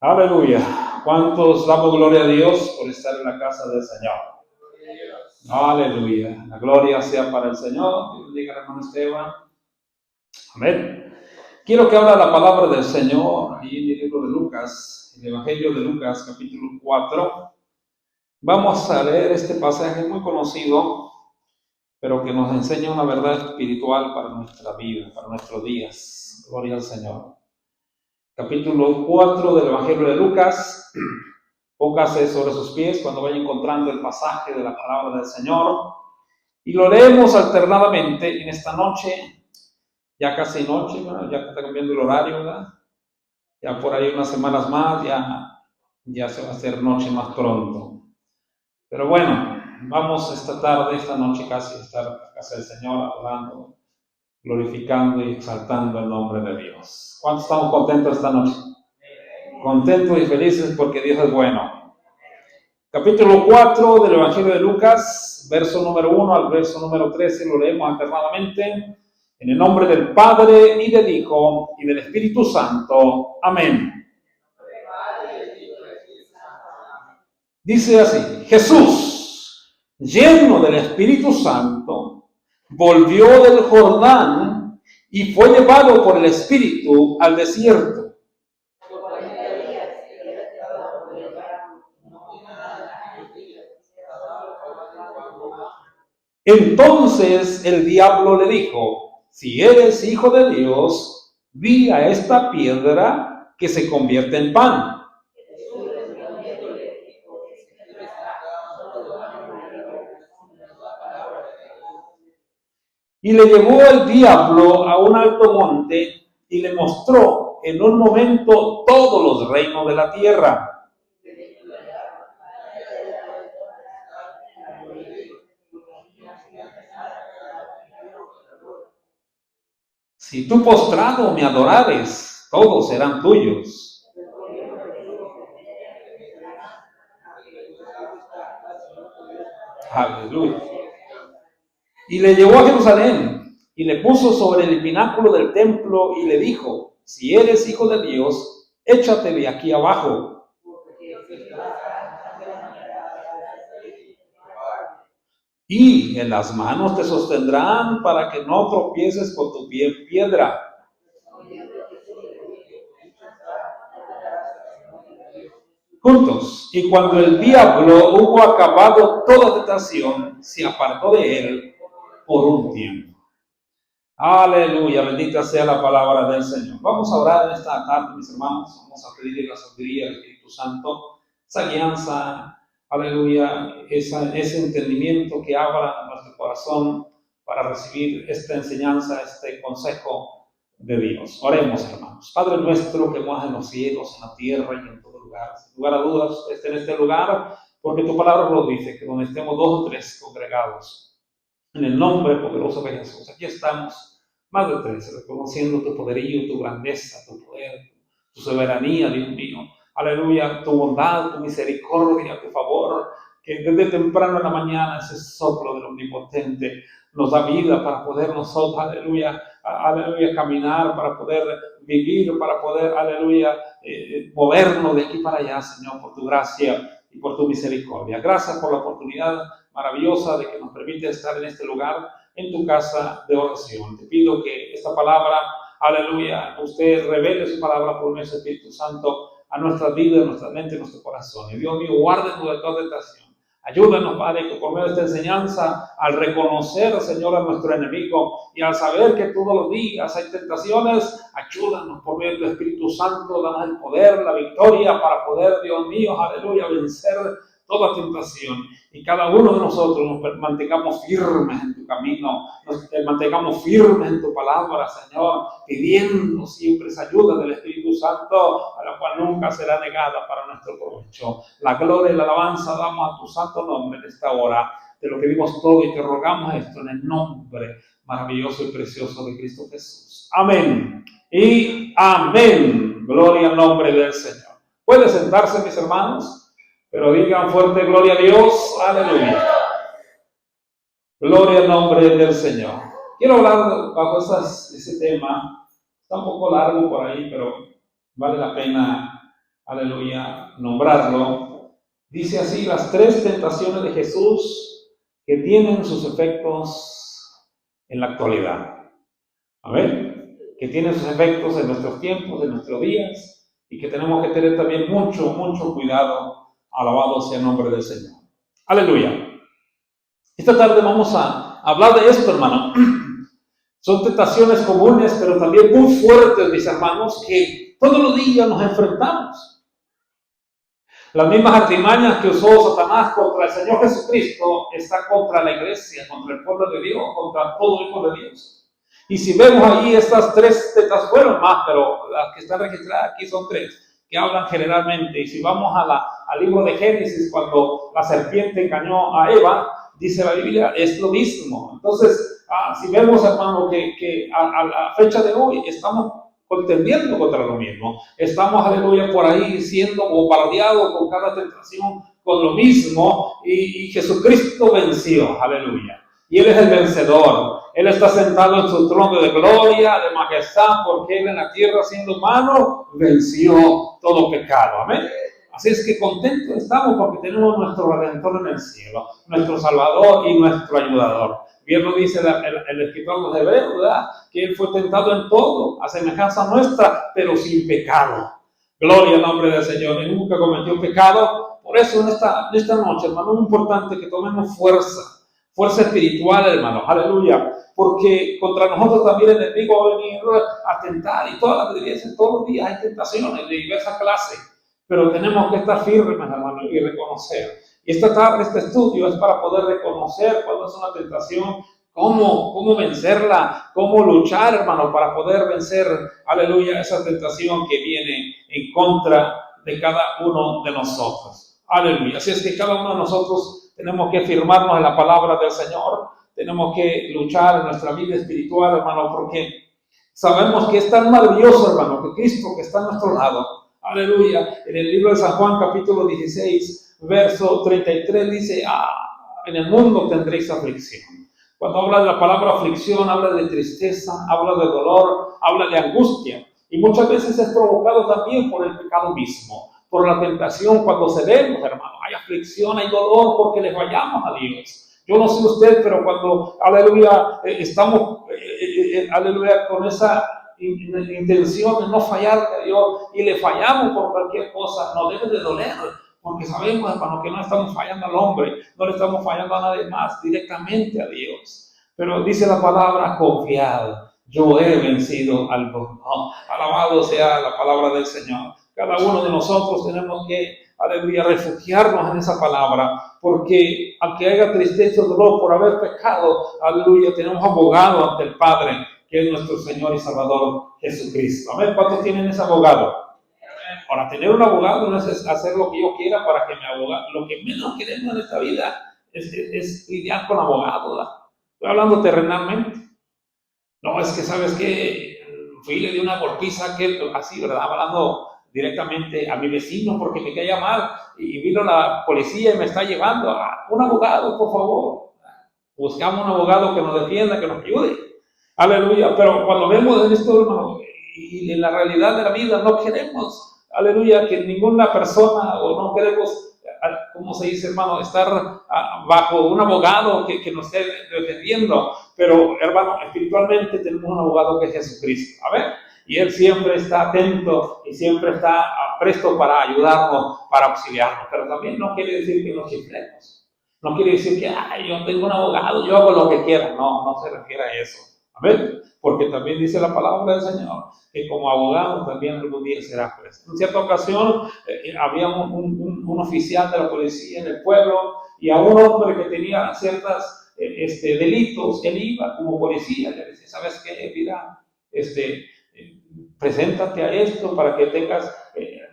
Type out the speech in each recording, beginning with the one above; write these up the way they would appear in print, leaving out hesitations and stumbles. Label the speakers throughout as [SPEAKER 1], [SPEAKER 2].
[SPEAKER 1] Aleluya. ¿Cuántos damos gloria a Dios por estar en la casa del Señor? Aleluya. La gloria sea para el Señor. Dios bendiga al hermano Esteban. Amén. Quiero que habla la palabra del Señor ahí en el libro de Lucas, el Evangelio de Lucas, capítulo 4. Vamos a leer este pasaje muy conocido, pero que nos enseña una verdad espiritual para nuestra vida, para nuestros días. Gloria al Señor. Capítulo 4 del Evangelio de Lucas. Póngase sobre sus pies cuando vaya encontrando el pasaje de la palabra del Señor. Y lo leemos alternadamente en esta noche, ya casi noche, ¿verdad? Ya está cambiando el horario, ¿verdad? Ya por ahí unas semanas más, ya se va a hacer noche más pronto. Pero bueno, vamos esta tarde, esta noche casi a estar en la casa del Señor, adorando, glorificando y exaltando el nombre de Dios. ¿Cuántos estamos contentos esta noche? Contentos y felices porque Dios es bueno. Capítulo 4 del Evangelio de Lucas, verso número 1 al verso número 13, lo leemos alternadamente. En el nombre del Padre, y del Hijo, y del Espíritu Santo. Amén. Dice así: Jesús, lleno del Espíritu Santo, volvió del Jordán y fue llevado por el Espíritu al desierto. Entonces el diablo le dijo: si eres hijo de Dios, di a esta piedra que se convierta en pan. Y le llevó el diablo a un alto monte y le mostró en un momento todos los reinos de la tierra. Si tú postrado me adorares, todos serán tuyos. Aleluya. Y le llevó a Jerusalén y le puso sobre el pináculo del templo y le dijo: si eres hijo de Dios, échate de aquí abajo. Y en las manos te sostendrán para que no tropieces con tu pie en piedra. Juntos. Y cuando el diablo hubo acabado toda tentación, se apartó de él por un tiempo. Aleluya, bendita sea la palabra del Señor. Vamos a orar en esta tarde, mis hermanos. Vamos a pedirle la sabiduría del Espíritu Santo, esa guianza, aleluya, ese entendimiento que abra nuestro corazón para recibir esta enseñanza, este consejo de Dios. Oremos, hermanos. Padre nuestro que moras en los cielos, en la tierra y en todo lugar. Sin lugar a dudas, esté en este lugar, porque tu palabra lo dice, que donde estemos dos o tres congregados, en el nombre poderoso de Jesús, aquí estamos, más de tres, reconociendo tu poderío, tu grandeza, tu poder, tu soberanía, Dios mío. Aleluya, tu bondad, tu misericordia, tu favor, que desde temprano en la mañana ese soplo del Omnipotente nos da vida para poder nosotros, aleluya, caminar, para poder vivir, para poder, aleluya, movernos de aquí para allá, Señor, por tu gracia y por tu misericordia. Gracias por la oportunidad maravillosa de que nos permite estar en este lugar, en tu casa de oración. Te pido que esta palabra, aleluya, usted revele su palabra por medio del Espíritu Santo a nuestras vidas, a nuestra mente, a nuestro corazón. Y Dios mío, guárdenos de toda tentación. Ayúdanos, Padre, que por medio de esta enseñanza, al reconocer, Señor, a nuestro enemigo y al saber que todos los días hay tentaciones, ayúdanos por medio del Espíritu Santo, danos el poder, la victoria para poder, Dios mío, aleluya, vencer toda tentación. Y cada uno de nosotros nos mantengamos firmes en tu camino, nos mantengamos firmes en tu palabra, Señor, pidiendo siempre esa ayuda del Espíritu Santo, a la cual nunca será negada para nuestro provecho. La gloria y la alabanza damos a tu santo nombre en esta hora. Te lo pedimos todo y te rogamos esto en el nombre maravilloso y precioso de Cristo Jesús. Amén y amén. Gloria al nombre del Señor. ¿Puede sentarse, mis hermanos? Pero digan fuerte: gloria a Dios, aleluya. Gloria al nombre del Señor. Quiero hablar bajo ese tema. Está un poco largo por ahí, pero vale la pena aleluya, nombrarlo. Dice así las 3 tentaciones de Jesús que tienen sus efectos en la actualidad. A ver, que tienen sus efectos en nuestros tiempos, en nuestros días, y que tenemos que tener también mucho, mucho cuidado. Alabado sea el nombre del Señor. Aleluya. Esta tarde vamos a hablar de esto, hermano. Son tentaciones comunes, pero también muy fuertes, mis hermanos, que todos los días nos enfrentamos. Las mismas artimañas que usó Satanás contra el Señor Jesucristo está contra la iglesia, contra el pueblo de Dios, contra todo hijo de Dios. Y si vemos ahí estas 3 tentaciones, bueno, más, pero las que están registradas aquí son 3, que hablan generalmente. Y si vamos al libro de Génesis, cuando la serpiente engañó a Eva, dice la Biblia, es lo mismo. Entonces, si vemos, hermano, que a la fecha de hoy estamos contendiendo contra lo mismo. Estamos, aleluya, por ahí siendo bombardeados con cada tentación, con lo mismo, y Jesucristo venció, aleluya. Y Él es el vencedor. Él está sentado en su trono de gloria, de majestad, porque Él en la tierra, siendo humano, venció todo pecado. Amén. Así es que contentos estamos porque tenemos nuestro Redentor en el cielo, nuestro Salvador y nuestro Ayudador. Bien lo dice el escritor de los Hebreos, ¿verdad? Que Él fue tentado en todo, a semejanza nuestra, pero sin pecado. Gloria al nombre del Señor. Él nunca cometió pecado. Por eso en esta noche, hermano, es importante que tomemos fuerza espiritual, hermano. Aleluya. Porque contra nosotros también el enemigo va a venir a tentar. Y todas las iglesias, todos los días hay tentaciones de diversas clases. Pero tenemos que estar firmes, hermano, y reconocer. Y esta tarde, este estudio es para poder reconocer cuando es una tentación, cómo vencerla, cómo luchar, hermano, para poder vencer, aleluya, esa tentación que viene en contra de cada uno de nosotros. Aleluya. Así es que cada uno de nosotros tenemos que firmarnos en la palabra del Señor, tenemos que luchar en nuestra vida espiritual, hermano, porque sabemos que es tan maravilloso, hermano, que Cristo que está a nuestro lado. Aleluya. En el libro de San Juan, capítulo 16, verso 33, dice, en el mundo tendréis aflicción. Cuando habla de la palabra aflicción, habla de tristeza, habla de dolor, habla de angustia. Y muchas veces es provocado también por el pecado mismo, por la tentación cuando cedemos, hermano. Hay aflicción, hay dolor porque le fallamos a Dios. Yo no sé usted, pero cuando, aleluya, estamos, aleluya, con esa intención de no fallar a Dios y le fallamos por cualquier cosa, nos debe de doler, porque sabemos, hermano, que no estamos fallando al hombre, no le estamos fallando a nadie más, directamente a Dios. Pero dice la palabra, confiad, yo he vencido al mundo. Alabado sea la palabra del Señor. Cada uno de nosotros tenemos que, aleluya, refugiarnos en esa palabra, porque aunque haya tristeza o dolor por haber pecado, aleluya, tenemos abogado ante el Padre, que es nuestro Señor y Salvador Jesucristo. Amén. ¿Cuántos tienen ese abogado? Ahora, tener un abogado no es hacer lo que yo quiera para que me abogado. Lo que menos queremos en esta vida es lidiar con abogados, ¿verdad? Estoy hablando terrenalmente. No, es que, ¿sabes qué? Fui y le di una golpiza, así, ¿verdad? Hablando directamente a mi vecino porque me caía mal y vino la policía y me está llevando a un abogado, por favor. Buscamos un abogado que nos defienda, que nos ayude. Aleluya. Pero cuando vemos esto, hermano, y en la realidad de la vida no queremos, aleluya, que ninguna persona, o no queremos, ¿cómo se dice, hermano?, estar bajo un abogado que nos esté defendiendo. Pero, hermano, espiritualmente tenemos un abogado que es Jesucristo. A ver, y Él siempre está atento y siempre está presto para ayudarnos, para auxiliarnos. Pero también no quiere decir que nos chiflemos. No quiere decir que, yo tengo un abogado, yo hago lo que quiera. No se refiere a eso. Amén. Porque también dice la palabra del Señor que como abogado también algún día será juez. En cierta ocasión había un oficial de la policía en el pueblo y a un hombre que tenía ciertos delitos, él iba como policía, le decía, ¿sabes qué? Mira, preséntate a esto para que tengas,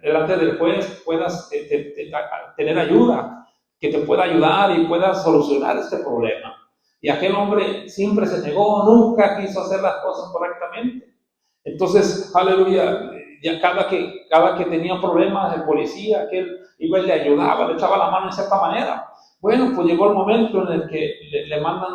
[SPEAKER 1] delante del juez puedas tener ayuda, que te pueda ayudar y puedas solucionar este problema. Y aquel hombre siempre se negó, nunca quiso hacer las cosas correctamente. Entonces, aleluya, ya cada que tenía problemas el policía, aquel iba y le ayudaba, le echaba la mano de cierta manera. Bueno, pues llegó el momento en el que le mandan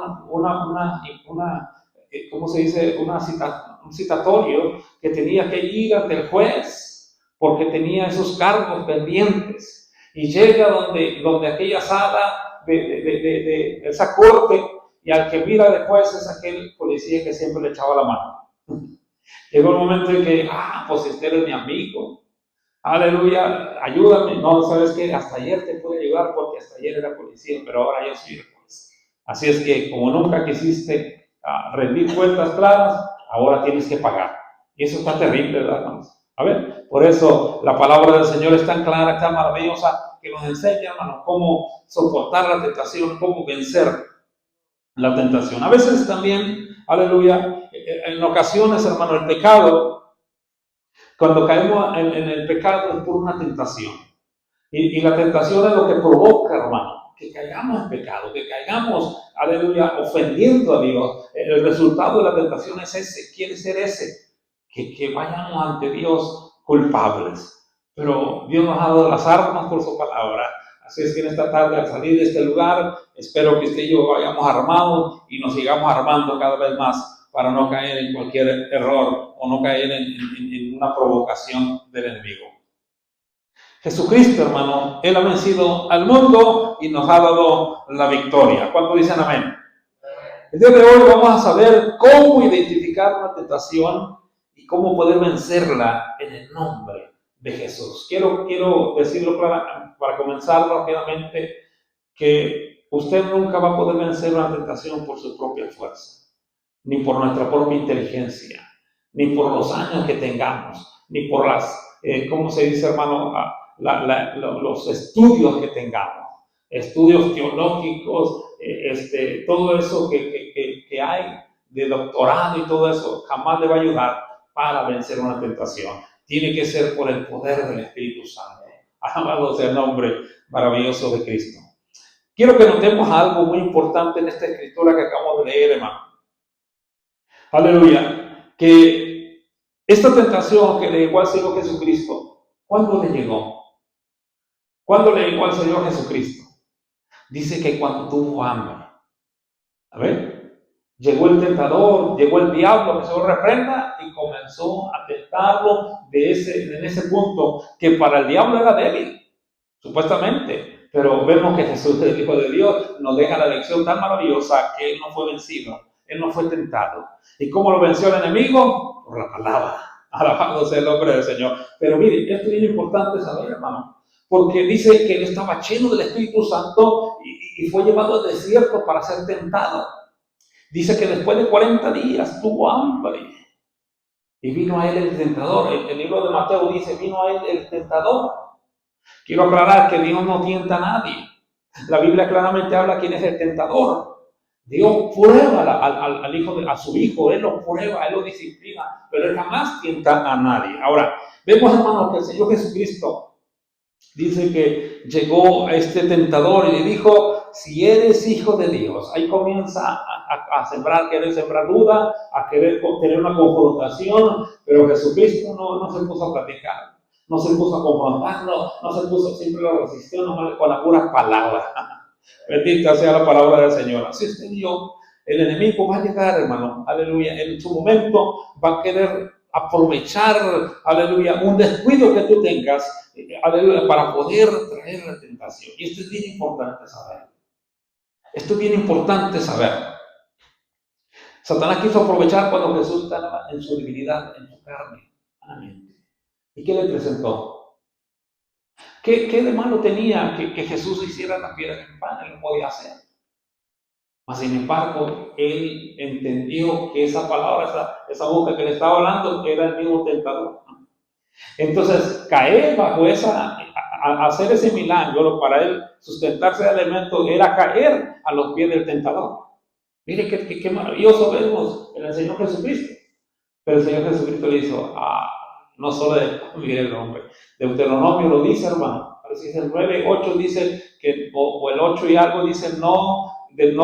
[SPEAKER 1] ¿cómo se dice? Un citatorio que tenía que ir ante el juez porque tenía esos cargos pendientes. Y llega donde aquella sala de esa corte, y al que mira después es aquel policía que siempre le echaba la mano. Llegó el momento en que, pues este eres mi amigo, aleluya, ayúdame. No, sabes que hasta ayer te pude ayudar porque hasta ayer era policía, pero ahora yo soy el juez. Así es que como nunca quisiste rendir cuentas claras, ahora tienes que pagar. Y eso está terrible, ¿verdad, hermanos? A ver, por eso la palabra del Señor es tan clara, tan maravillosa, que nos enseña, hermano, cómo soportar la tentación, cómo vencer la tentación. A veces también, aleluya, en ocasiones, hermano, el pecado, cuando caemos en el pecado es por una tentación. Y la tentación es lo que provoca, hermano, que caigamos en pecado, que caigamos, aleluya, ofendiendo a Dios. El resultado de la tentación es ese, quiere ser ese, que vayamos ante Dios culpables. Pero Dios nos ha dado las armas por su palabra. Así es que en esta tarde, al salir de este lugar, espero que usted y yo vayamos armados y nos sigamos armando cada vez más para no caer en cualquier error o no caer en una provocación del enemigo. Jesucristo, hermano, Él ha vencido al mundo y nos ha dado la victoria. ¿Cuántos dicen amén? El día de hoy vamos a saber cómo identificar una tentación y cómo poder vencerla en el nombre de Jesús. Quiero decirlo para comenzar rápidamente, que usted nunca va a poder vencer una tentación por su propia fuerza, ni por nuestra propia inteligencia, ni por los años que tengamos, ni por las, ¿cómo se dice, hermano? Los estudios que tengamos, estudios teológicos, todo eso que hay de doctorado y todo eso, jamás le va a ayudar para vencer una tentación. Tiene que ser por el poder del Espíritu Santo. Alabado sea el nombre maravilloso de Cristo. Quiero que notemos algo muy importante en esta escritura que acabamos de leer, hermano. Aleluya. Que esta tentación que le llegó al Señor Jesucristo, ¿cuándo le llegó? ¿Cuándo le llegó al Señor Jesucristo? Dice que cuando tuvo hambre. A ver, llegó el tentador, llegó el diablo, que el Señor reprenda, y comenzó a tentarlo en ese punto, que para el diablo era débil, supuestamente. Pero vemos que Jesús, el Hijo de Dios, nos deja la lección tan maravillosa que Él no fue vencido, Él no fue tentado. ¿Y cómo lo venció el enemigo? Por la palabra. Alabado sea el nombre del Señor. Pero mire, esto es bien importante saber, hermano. Porque dice que él estaba lleno del Espíritu Santo y fue llevado al desierto para ser tentado. Dice que después de 40 días tuvo hambre. Y vino a él el tentador. El libro de Mateo dice, vino a él el tentador. Quiero aclarar que Dios no tienta a nadie. La Biblia claramente habla quién es el tentador. Dios prueba al hijo a su hijo, Él lo prueba, Él lo disciplina, pero Él jamás tienta a nadie. Ahora, vemos, hermanos, que el Señor Jesucristo dice que llegó a este tentador y le dijo, si eres hijo de Dios. Ahí comienza a querer sembrar duda, a querer tener una confrontación, pero Jesucristo no se puso a platicar, no se puso a confrontarlo, no se puso, siempre lo resistió nomás con la pura palabra. Bendita sea la palabra del Señor. Así es que Dios, el enemigo va a llegar, hermano, aleluya, en su momento va a querer aprovechar, aleluya, un descuido que tú tengas, aleluya, para poder traer la tentación. Y esto es bien importante saber. Esto es bien importante saber. Satanás quiso aprovechar cuando Jesús estaba en su debilidad, en su carne, en la mente. ¿Y qué le presentó? ¿Qué de malo tenía que Jesús hiciera la piedra en pan? Él lo podía hacer. Mas sin embargo, él entendió que esa palabra, esa boca que le estaba hablando, era el mismo tentador. Entonces, caer bajo hacer ese milagro, para él sustentarse de alimentos, era caer a los pies del tentador. Mire qué maravilloso vemos en el Señor Jesucristo. Pero el Señor Jesucristo le hizo, no solo de pan vive el hombre. Deuteronomio lo dice, hermano. Parece que el 9:8 dice que, o el 8 y algo dice, no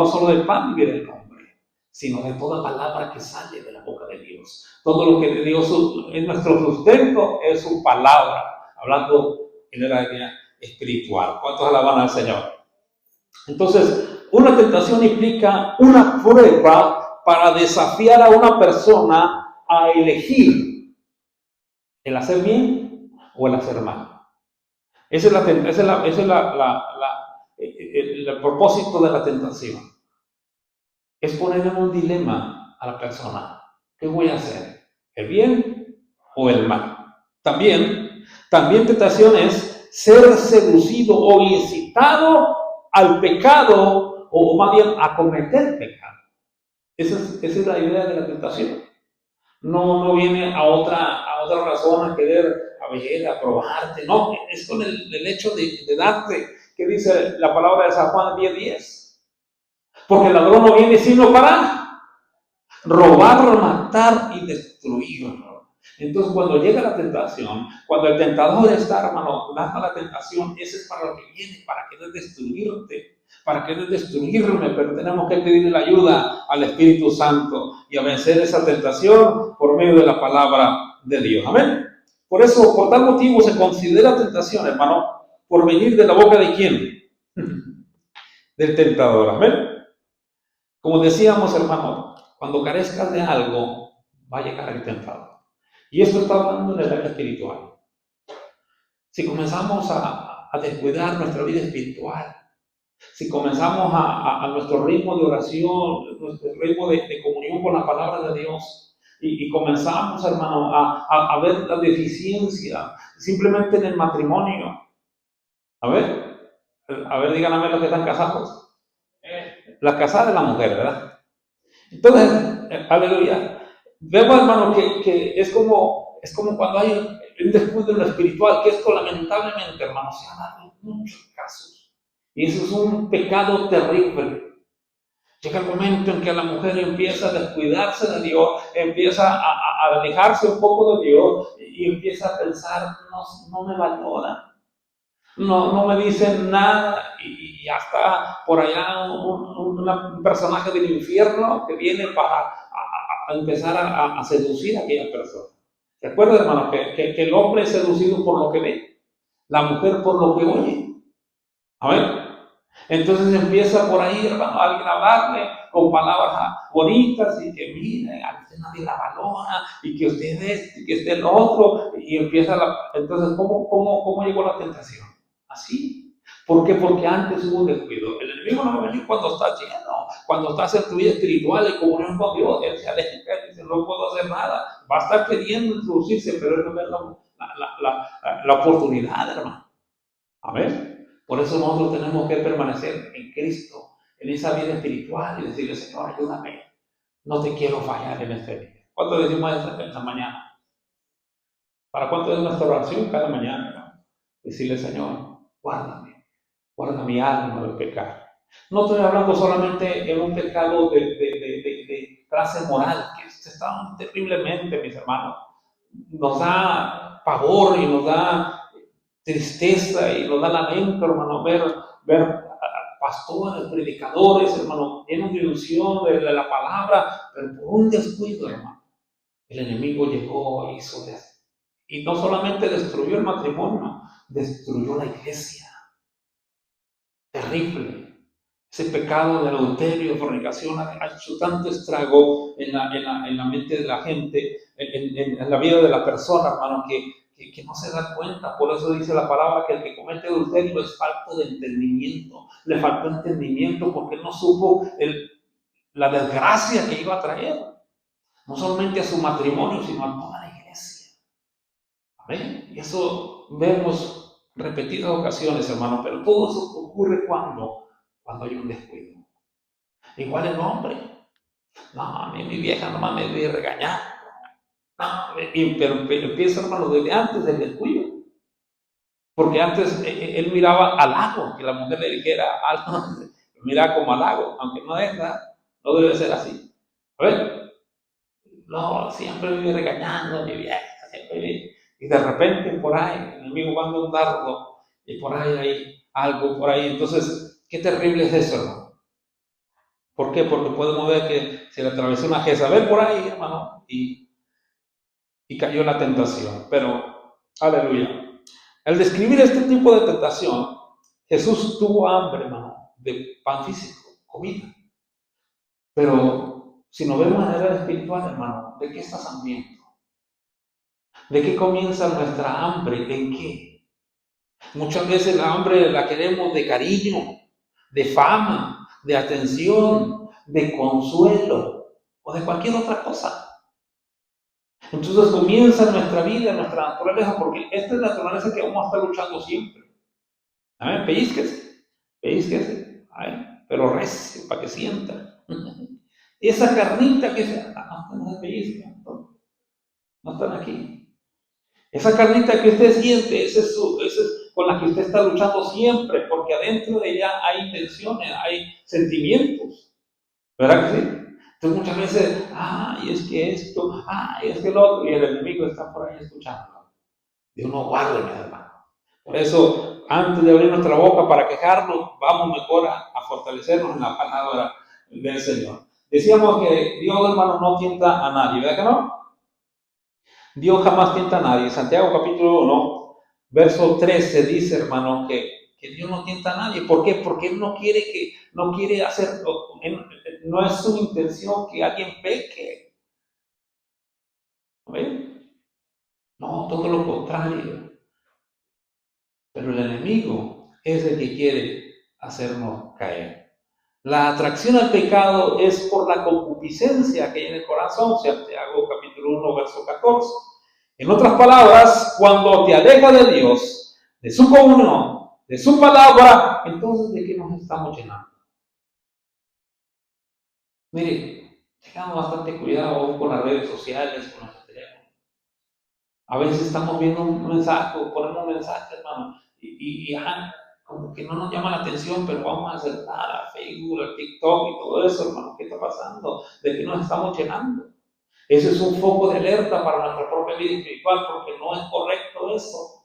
[SPEAKER 1] solo del pan vive el hombre, sino de toda palabra que sale de la boca de Dios. Todo lo que Dios es nuestro sustento, es su palabra, hablando en el área espiritual. ¿Cuántos alaban al Señor? Entonces, una tentación implica una prueba para desafiar a una persona a elegir el hacer bien o el hacer mal. Ese es el propósito de la tentación. Es poner en un dilema a la persona. ¿Qué voy a hacer? ¿El bien o el mal? También tentación es ser seducido o incitado al pecado, o más bien a cometer pecado. Esa es la idea de la tentación. No viene a otra razón a querer a probarte. No, es con el hecho de darte, que dice la palabra de San Juan 10:10. Porque el ladrón no viene sino para robar, matar y destruir. Entonces, cuando llega la tentación, cuando el tentador está, hermano, dando la tentación, ese es para lo que viene, para querer destruirte, para querer destruirme, pero tenemos que pedirle la ayuda al Espíritu Santo y a vencer esa tentación por medio de la palabra de Dios. Amén. Por eso, por tal motivo, se considera tentación, hermano, por venir de la boca de ¿quién? Del tentador. Amén. Como decíamos, hermano, cuando carezcas de algo, va a llegar el tentador. Y esto está hablando en el área espiritual. Si comenzamos a descuidar nuestra vida espiritual, si comenzamos a nuestro ritmo de oración, nuestro ritmo de comunión con la palabra de Dios, y comenzamos, hermano, a ver la deficiencia simplemente en el matrimonio. A ver, díganme los que están casados. La casada es la mujer, ¿verdad? Entonces, aleluya. Vemos, hermano, que es como cuando hay un descuido en lo espiritual, que esto lamentablemente, hermano, se ha dado en muchos casos. Y eso es un pecado terrible. Llega el momento en que la mujer empieza a descuidarse de Dios, empieza a alejarse un poco de Dios y empieza a pensar, no me valora. No me dicen nada, y ya está por allá un personaje del infierno que viene para empezar a seducir a aquella persona. Recuerda, hermano, que el hombre es seducido por lo que ve, la mujer por lo que oye. A ver, entonces empieza por ahí, hermano, alguien a hablarle con palabras bonitas y que miren, a usted nadie la valora y que usted es, y que esté el otro, y empieza entonces, ¿cómo llegó la tentación? Así. ¿Por qué? Porque antes hubo un descuido. El enemigo no va a venir cuando estás lleno, cuando estás en tu vida espiritual y comunión con Dios. Él se aleja y dice, no puedo hacer nada. Va a estar queriendo introducirse, pero él no ve la oportunidad, hermano. Amén. Por eso nosotros tenemos que permanecer en Cristo, en esa vida espiritual y decirle, Señor, ayúdame. No te quiero fallar en este día. ¿Cuánto decimos esta mañana? ¿Para cuánto es nuestra oración cada mañana, hermano? Decirle, Señor, guárdame. Guarda mi alma del pecado. No estoy hablando solamente en un pecado de clase moral, que está terriblemente, mis hermanos. Nos da pavor y nos da tristeza y nos da lamento, hermano, ver pastores, predicadores, hermano, llenos de ilusión de la palabra, pero por un descuido, hermano, el enemigo llegó e hizo eso. Y no solamente destruyó el matrimonio, destruyó la iglesia. Terrible. Ese pecado del adulterio, fornicación, ha hecho tanto estrago en la mente de la gente, en la vida de la persona, hermano, que no se da cuenta. Por eso dice la palabra que el que comete adulterio es falto de entendimiento. Le faltó entendimiento porque no supo la desgracia que iba a traer. No solamente a su matrimonio, sino a toda la iglesia. Amén. Y eso vemos repetidas ocasiones, hermano, pero todo eso ocurre cuando hay un descuido. Igual el hombre. No, a mí mi vieja nomás me debe regañar. No, pero empieza, hermano, desde antes del descuido. Porque antes él miraba halago, que la mujer le dijera algo, lo miraba como halago, aunque no es nada, no debe ser así. A ver, no, siempre me vive regañando mi vieja, y de repente por ahí el enemigo manda un dardo y por ahí hay algo por ahí. Entonces, qué terrible es eso, hermano. ¿Por qué? Porque podemos ver que se le atravesó una Jezabel por ahí, hermano, y cayó en la tentación. Pero, aleluya. Al describir este tipo de tentación, Jesús tuvo hambre, hermano, de pan físico, comida. Pero, si nos vemos en el área espiritual, hermano, ¿de qué estás hambriento? ¿De qué comienza nuestra hambre? ¿En qué? Muchas veces la hambre la queremos de cariño, de fama, de atención, de consuelo o de cualquier otra cosa. Entonces comienza nuestra vida, nuestra naturaleza, porque esta es la naturaleza que vamos a estar luchando siempre. Amén, pellizquese, pellizquese, pero recio, para que sienta. Esa carnita que no se pellizca, no están aquí. Esa carnita que usted siente, esa es con la que usted está luchando siempre, porque adentro de ella hay intenciones, hay sentimientos. ¿Verdad que sí? Entonces muchas veces, es que esto, es que lo otro, y el enemigo está por ahí escuchando. Dios no guarde, mi hermano. Por eso, antes de abrir nuestra boca para quejarnos, vamos mejor a fortalecernos en la palabra del Señor. Decíamos que Dios, hermano, no tienta a nadie, ¿verdad que no? Dios jamás tienta a nadie. Santiago capítulo 1, verso 13 dice, hermano, que Dios no tienta a nadie. ¿Por qué? Porque Él no quiere hacer, no es su intención que alguien peque. ¿Ven? No, todo lo contrario. Pero el enemigo es el que quiere hacernos caer. La atracción al pecado es por la concupiscencia que hay en el corazón. Santiago capítulo 1, verso 14. En otras palabras, cuando te alejas de Dios, de su comunión, de su palabra, entonces ¿de qué nos estamos llenando? Mire, tengamos bastante cuidado con las redes sociales, con nuestro teléfono. A veces estamos viendo un mensaje o ponemos un mensaje, hermano, y como que no nos llama la atención, pero vamos a acertar a Facebook, a TikTok y todo eso, hermano. ¿Qué está pasando? ¿De qué nos estamos llenando? Ese es un foco de alerta para nuestra propia vida espiritual, porque no es correcto eso.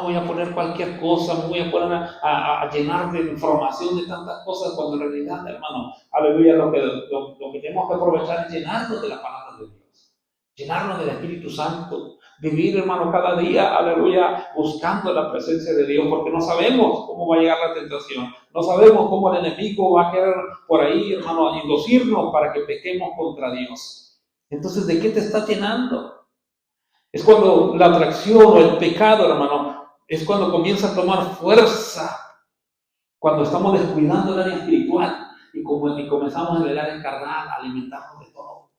[SPEAKER 1] Voy a poner cualquier cosa, me voy a poner a llenar de información de tantas cosas, cuando en realidad, hermano, aleluya, lo que tenemos que aprovechar es llenarnos de la palabra de Dios, llenarnos del Espíritu Santo, vivir, hermano, cada día, aleluya, buscando la presencia de Dios, porque no sabemos cómo va a llegar la tentación, no sabemos cómo el enemigo va a querer por ahí, hermano, inducirnos para que pequemos contra Dios. Entonces, ¿de qué te estás llenando? Es cuando la atracción o el pecado, hermano, es cuando comienza a tomar fuerza, cuando estamos descuidando el área espiritual y comenzamos en el área carnal a alimentarnos de todo.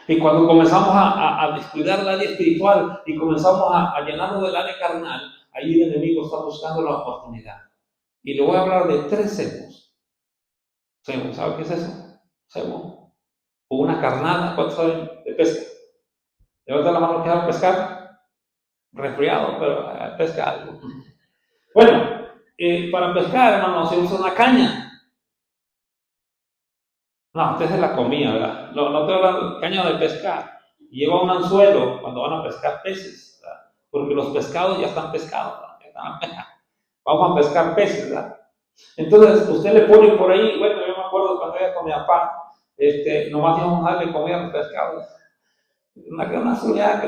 [SPEAKER 1] Y cuando comenzamos a descuidar el área espiritual y comenzamos a llenarnos del área carnal, ahí el enemigo está buscando la oportunidad. Y le voy a hablar de 3 cebos. Cebo, ¿sabe qué es eso? Cebo. O una carnada, ¿cuántos saben de pesca? Levanta la mano que va a pescar. Resfriado, pero pesca algo. Bueno, para pescar, hermano, se usa una caña. No, usted se la comía, ¿verdad? No te hablan de caña de pescar. Lleva un anzuelo cuando van a pescar peces, ¿verdad? Porque los pescados ya están pescados, ¿verdad? Vamos a pescar peces, ¿verdad? Entonces, usted le pone por ahí, bueno, yo me acuerdo cuando iba con mi papá, nomás íbamos a darle comida a los pescados. Una soledad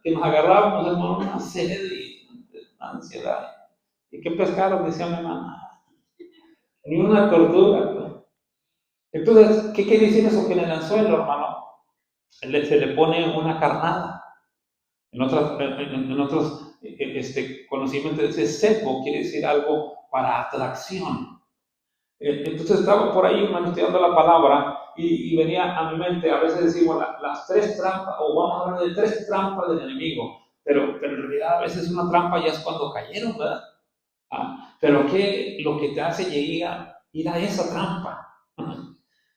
[SPEAKER 1] que nos agarrábamos, hermano, una sed y una ansiedad. ¿Y qué pescaron? Decía mi mamá. Ni una tortuga. Pues. Entonces, ¿qué quiere decir eso? Que en el anzuelo, hermano, se le pone una carnada. En otros conocimientos, ese cepo quiere decir algo para atracción. Entonces estaba por ahí, hermano, estudiando la palabra y venía a mi mente, a veces decimos las 3 trampas, o vamos a hablar de 3 trampas del enemigo, pero en realidad a veces una trampa ya es cuando cayeron, ¿verdad? Pero ¿qué lo que te hace ir a esa trampa?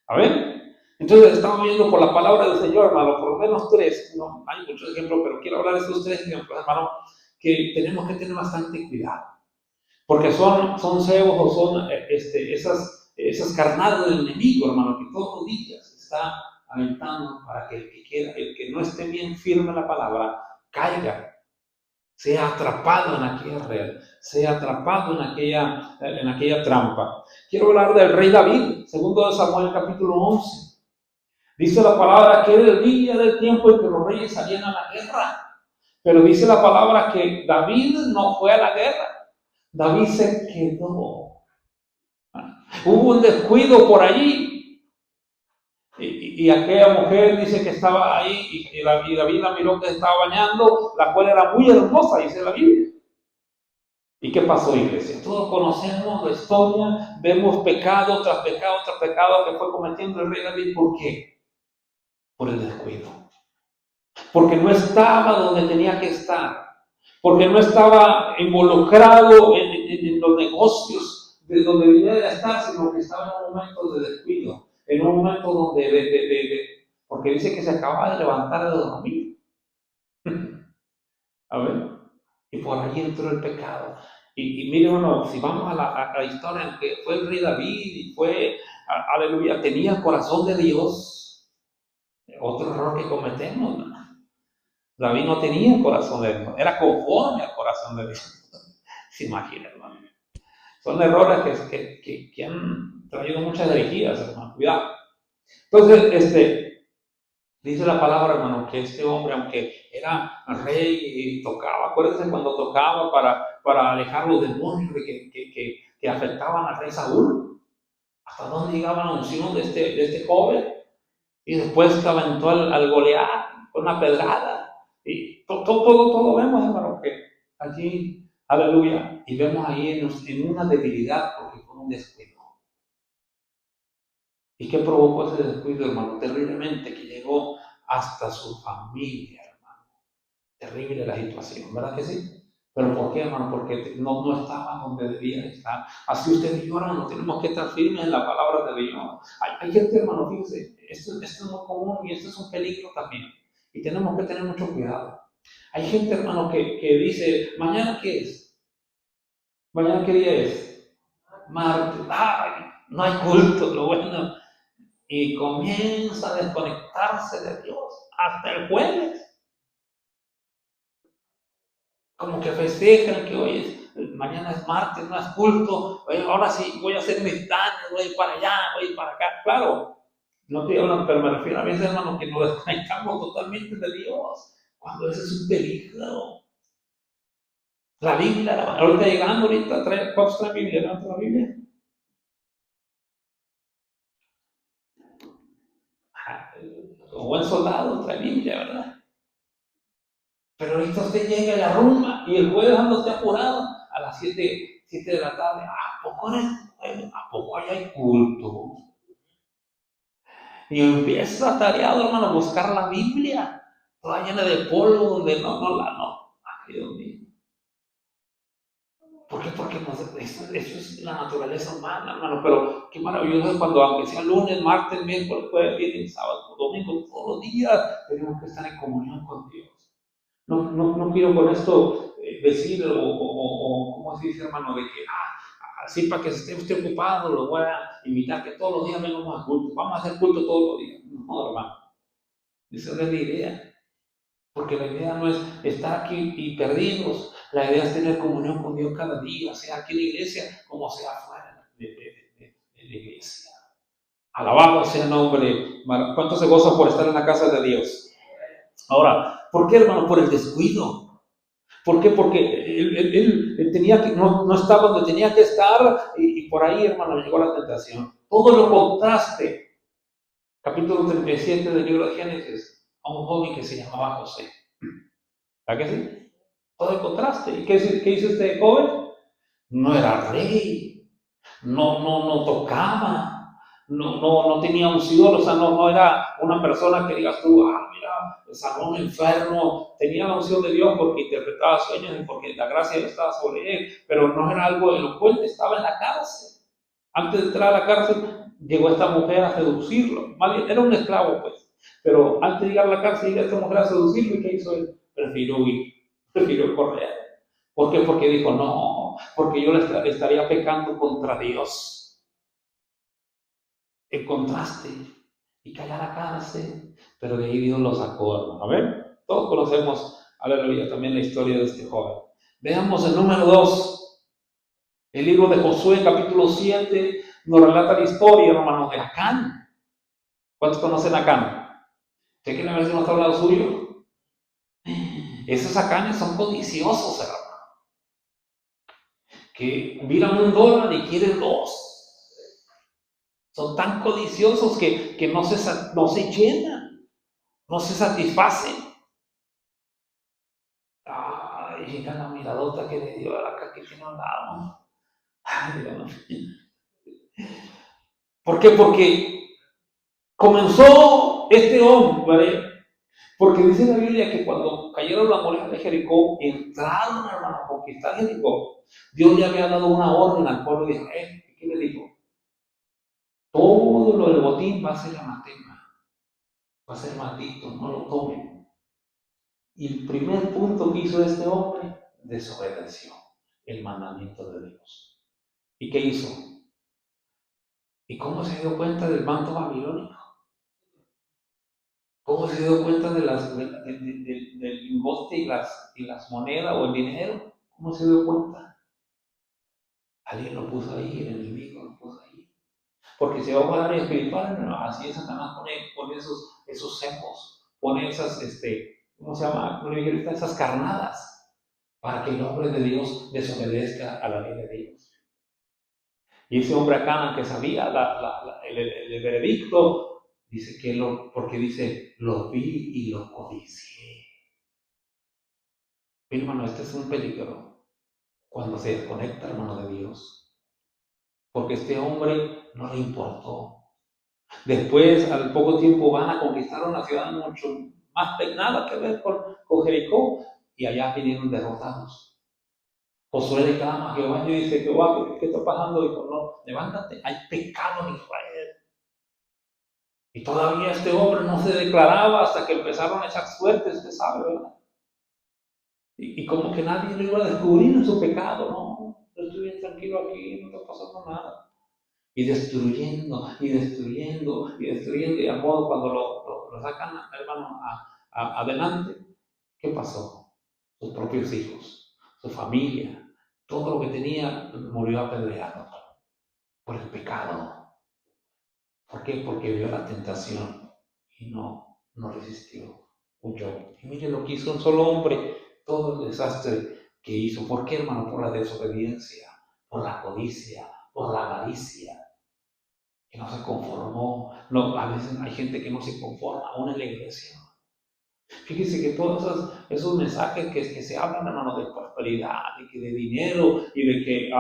[SPEAKER 1] A ver, entonces estamos viendo por la palabra del Señor, hermano, por lo menos 3, no hay muchos ejemplos, pero quiero hablar de estos 3 ejemplos, hermano, que tenemos que tener bastante cuidado, porque son cebos o son esas carnadas del enemigo, hermano, que todos los días está aventando para que el que no esté bien firme en la palabra, caiga, sea atrapado en aquella red, sea atrapado en aquella trampa. Quiero hablar del rey David, segundo de Samuel capítulo 11. Dice la palabra que era el día del tiempo en que los reyes salían a la guerra. Pero dice la palabra que David no fue a la guerra. David se quedó. Hubo un descuido por allí. Y aquella mujer dice que estaba ahí y David la miró que se estaba bañando, la cual era muy hermosa, dice la Biblia. ¿Y qué pasó, iglesia? Todos conocemos la historia, vemos pecado tras pecado tras pecado que fue cometiendo el rey David. ¿Por qué? Por el descuido. Porque no estaba donde tenía que estar. Porque no estaba involucrado en los negocios de donde venía de estar, sino que estaba en un momento de descuido. En un momento donde porque dice que se acababa de levantar de dormir. A ver. Y por ahí entró el pecado. Y mire, hermano, si vamos a la historia en que fue el rey David y fue, aleluya, tenía el corazón de Dios. Otro error que cometemos, ¿no? David no tenía el corazón de Dios, era conforme al corazón de Dios. Se imagina, hermano. Son errores que han traído muchas herejías, hermano. Cuidado. Entonces, dice la palabra, hermano, que este hombre, aunque era rey y tocaba, acuérdense cuando tocaba para alejar los demonios que afectaban al rey Saúl, hasta dónde llegaba la unción de este joven, y después que aventó al Goliat con una pedrada, y todo vemos, hermano, que allí, aleluya, y vemos ahí en una debilidad, porque fue un descuido. ¿Y qué provocó ese descuido, hermano? Terriblemente, que llegó hasta su familia, hermano. Terrible la situación, ¿verdad que sí? ¿Pero por qué, hermano? Porque no estaba donde debía estar. Así usted y yo, hermano, tenemos que estar firmes en la palabra de Dios. Hay gente, hermano, fíjese, esto es muy común y esto es un peligro también. Y tenemos que tener mucho cuidado. Hay gente, hermano, que dice, ¿mañana qué es? ¿Mañana qué día es? Martes. ¡Ay! No hay culto, lo bueno. Y comienza a desconectarse de Dios hasta el jueves. Como que festejan que hoy mañana es martes, no es culto, ahora sí voy a hacer mis planes, voy a ir para allá, voy a ir para acá. Claro, no te hablan, pero me refiero a veces, hermano, que nos desconectamos totalmente de Dios, cuando ese es un peligro. La Biblia, ahorita llegando, ¿cuántos trae Biblia? ¿Levanta la Biblia? Como buen soldado trae Biblia, ¿verdad? Pero ahorita usted llega y arruma y el jueves anda usted apurado a las 7 de la tarde. ¿A poco hay culto? Y empieza tareado, hermano, a buscar la Biblia, toda llena de polvo, donde no. Ay, Dios mío. ¿Por qué? Porque eso es la naturaleza humana, hermano. Pero qué maravilloso es cuando, aunque sea lunes, martes, miércoles, jueves, viernes, sábado, domingo, todos los días, tenemos que estar en comunión con Dios. No quiero con esto decir, o ¿cómo se dice, hermano? De que, así para que esté usted ocupado, lo voy a invitar que todos los días vengamos a culto. Vamos a hacer culto todos los días. No, hermano. Esa no es la idea. Porque la idea no es estar aquí y perdidos. La idea es tener comunión con Dios cada día, sea aquí en la iglesia como sea fuera de la iglesia. Alabado sea el nombre. ¿Cuánto se goza por estar en la casa de Dios? Ahora, ¿por qué, hermano? Por el descuido. ¿Por qué? Porque él tenía que, no estaba donde tenía que estar y por ahí, hermano, llegó la tentación. Todo lo contraste. Capítulo 37 del libro de Génesis, a un joven que se llamaba José. ¿Verdad que sí? Todo el contraste. ¿Y qué hizo este joven? No era rey, no tocaba, no tenía unción, o sea, no era una persona que digas tú, mira, sanó un enfermo, tenía la unción de Dios porque interpretaba sueños y porque la gracia de Dios estaba sobre él, pero no era algo elocuente, estaba en la cárcel. Antes de entrar a la cárcel, llegó esta mujer a seducirlo. Más bien, era un esclavo, pues. Pero antes de llegar a la cárcel, llegó esta mujer a seducirlo. ¿Y qué hizo él? Prefirió huir, prefirió correr. ¿Por qué? Porque dijo, no, porque yo le estaría pecando contra Dios. El contraste. Y cayó a la cárcel, pero de ahí Dios lo sacó. A ver, todos conocemos, aleluya, también la historia de este joven. Veamos el número 2. El libro de Josué, capítulo 7, nos relata la historia, hermano, de Acán. ¿Cuántos conocen a Acán? ¿Sé que la vez no está hablando suyo? Esos Acanes son codiciosos, hermano. Que miran $1 y quieren 2. Son tan codiciosos que no se llenan, no se satisfacen. Ay, mira la miradota que le dio acá que tiene un lado. Ay, Dios. ¿Por qué? Porque comenzó este hombre, porque dice la Biblia que cuando cayeron las murallas de Jericó, entraron, hermano, a conquistar Jericó. Dios le había dado una orden al pueblo de Israel. ¿Qué le dijo? Todo lo del botín va a ser anatema, va a ser maldito, no lo tomen. Y el primer punto que hizo este hombre, desobedeció el mandamiento de Dios. ¿Y qué hizo? ¿Y cómo se dio cuenta del manto babilónico? ¿Cómo se dio cuenta del lingote y las monedas o el dinero? ¿Cómo se dio cuenta? Alguien lo puso ahí, el enemigo lo puso ahí. Porque si vamos a área espiritual, no, así es Satanás pone esos semos, pone esas, ¿cómo se llama? ¿Cómo le dije ahorita? Esas carnadas, para que el hombre de Dios desobedezca a la ley de Dios. Y ese hombre acá que sabía el veredicto, dice porque dice, lo vi y lo codicié. Mi hermano, este es un peligro cuando se desconecta, hermano, de Dios. Porque este hombre no le importó. Después, al poco tiempo, van a conquistar una ciudad mucho más nada que ver con Jericó, y allá vinieron derrotados. Josué le clama a Jehová y dice, Jehová, ¿qué está pasando? Dijo, no, levántate, hay pecado en Israel. Y todavía este hombre no se declaraba hasta que empezaron a echar suerte, usted sabe, ¿verdad? Y como que nadie lo iba a descubrir en su pecado, no, yo estoy bien tranquilo aquí, no está pasando nada. Y destruyendo, y destruyendo, y destruyendo, y al modo cuando lo sacan, hermano, adelante, ¿qué pasó? Sus propios hijos, su familia, todo lo que tenía murió apedreado por el pecado. ¿Por qué? Porque vio la tentación y no resistió, huyó. Y mire lo que hizo un solo hombre, todo el desastre que hizo. ¿Por qué, hermano? Por la desobediencia, por la codicia, por la avaricia, que no se conformó. No, a veces hay gente que no se conforma, aún en la iglesia. Fíjese que todos esos mensajes que se hablan, hermano, de prosperidad, de dinero y de que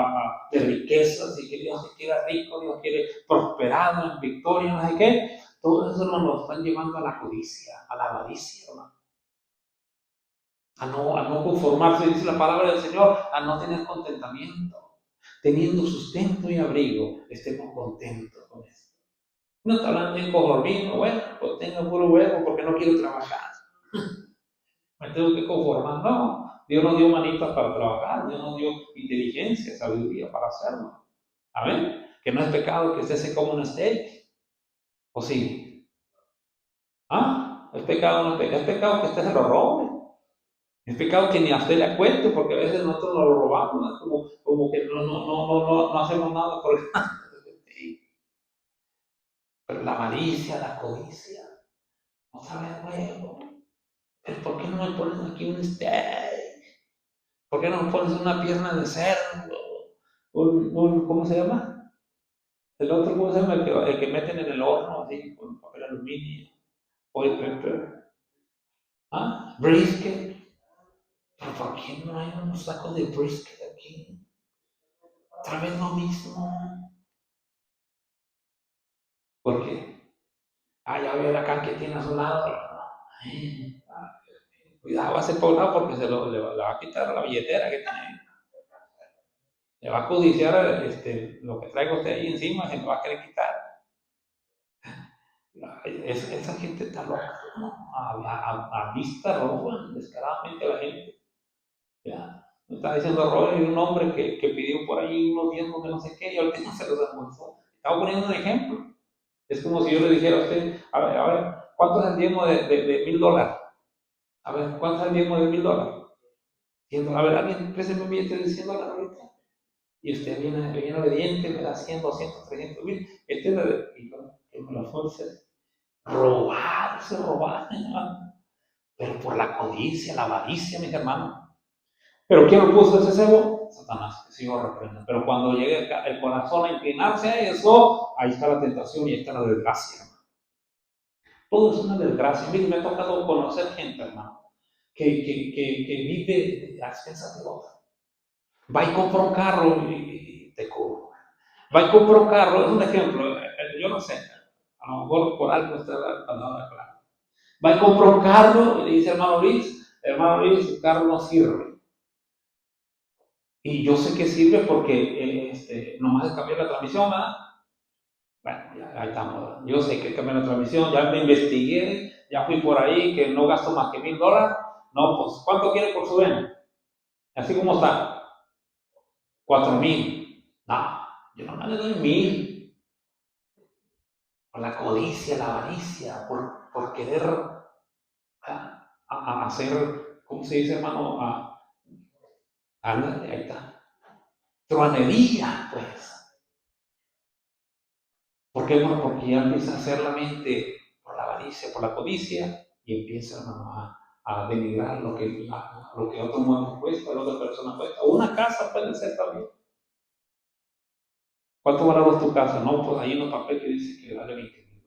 [SPEAKER 1] de riquezas y que Dios te quiere rico, Dios quiere prosperado, en victoria, no sé qué, todo eso, hermano, lo están llevando a la codicia, a la avaricia, hermano. A no conformarse, dice la palabra del Señor, a no tener contentamiento. Teniendo sustento y abrigo, estemos contentos con eso. No está hablando de conformismo, bueno, pues tengo puro huevo porque no quiero trabajar. Me tengo que conformar. No, Dios nos dio manitas para trabajar, Dios nos dio inteligencia, sabiduría para hacerlo. Amén. Que no es pecado que usted se coma un steak. ¿O sí? ¿Ah? ¿Es pecado no es pecado? Es pecado que usted se lo robe. Es pecado que ni a usted le cuente, porque a veces nosotros nos lo robamos, ¿no? como que no hacemos nada por el Pero la avaricia, la codicia, no sabe nuevo. Pero ¿por qué no me pones aquí un steak? ¿Por qué no me pones una pierna de cerdo? ¿Cómo se llama? El otro, ¿cómo se llama? El que meten en el horno, así, con papel aluminio. Oil pepper. ¿Ah? Brisket. ¿Pero por qué no hay unos sacos de brisket aquí? Otra vez lo mismo. ¿Por qué? Ya veo acá que tiene a su lado. Cuidado, va a ser por un lado porque le va a quitar la billetera que tiene. Le va a codiciar lo que traiga usted ahí encima, se lo va a querer quitar. Esa gente está loca, ¿no? A vista roban descaradamente a la gente. ¿Ya? Me está diciendo Robert y un hombre que pidió por ahí unos diezmos de no sé qué y ahorita no se los almorzó. Estaba poniendo un ejemplo. Es como si yo le dijera a usted, a ver, ¿cuánto es el diezmo de $1,000? A ver, ¿cuánto es el diezmo de $1,000? A ver, alguien présteme un billete de $100 ahorita. Y usted viene obediente, me da 100, 200, 300 mil. Y con la fuerza, robar, hermano. Pero por la codicia, la avaricia, mis hermanos. ¿Pero quién lo puso ese cebo? Satanás, que Señor reprenda. Pero cuando llegue el corazón a inclinarse a eso, ahí está la tentación y ahí está la desgracia, hermano. Todo es una desgracia. Mire, me ha tocado conocer gente, hermano, que vive a expensas de otro. Va y compra un carro y te cobro. Va y compra un carro, es un ejemplo, yo no sé, a lo mejor por algo está la palabra clara. Va y compra un carro y le dice hermano Luis, el carro no sirve. Y yo sé que sirve porque nomás es cambiar la transmisión, ¿verdad? Bueno, ya, ahí estamos, ¿verdad? Yo sé que cambiar la transmisión, ya me investigué, ya fui por ahí, que no gasto más que $1,000. No, pues, ¿cuánto quiere por su bien? Así como está, 4,000. No, yo no le doy 1,000. Por la codicia, la avaricia, por querer hacer, ¿cómo se dice, hermano? Ándale, ahí está. Truanería, pues. ¿Por qué? Bueno, porque ya empieza a hacer la mente por la avaricia, por la codicia, y empieza, hermano, a denigrar lo que otro mundo cuesta, lo que otra persona cuesta. O una casa puede ser también. ¿Cuánto valora tu casa? No, pues ahí en un papel que dice que vale $20,000.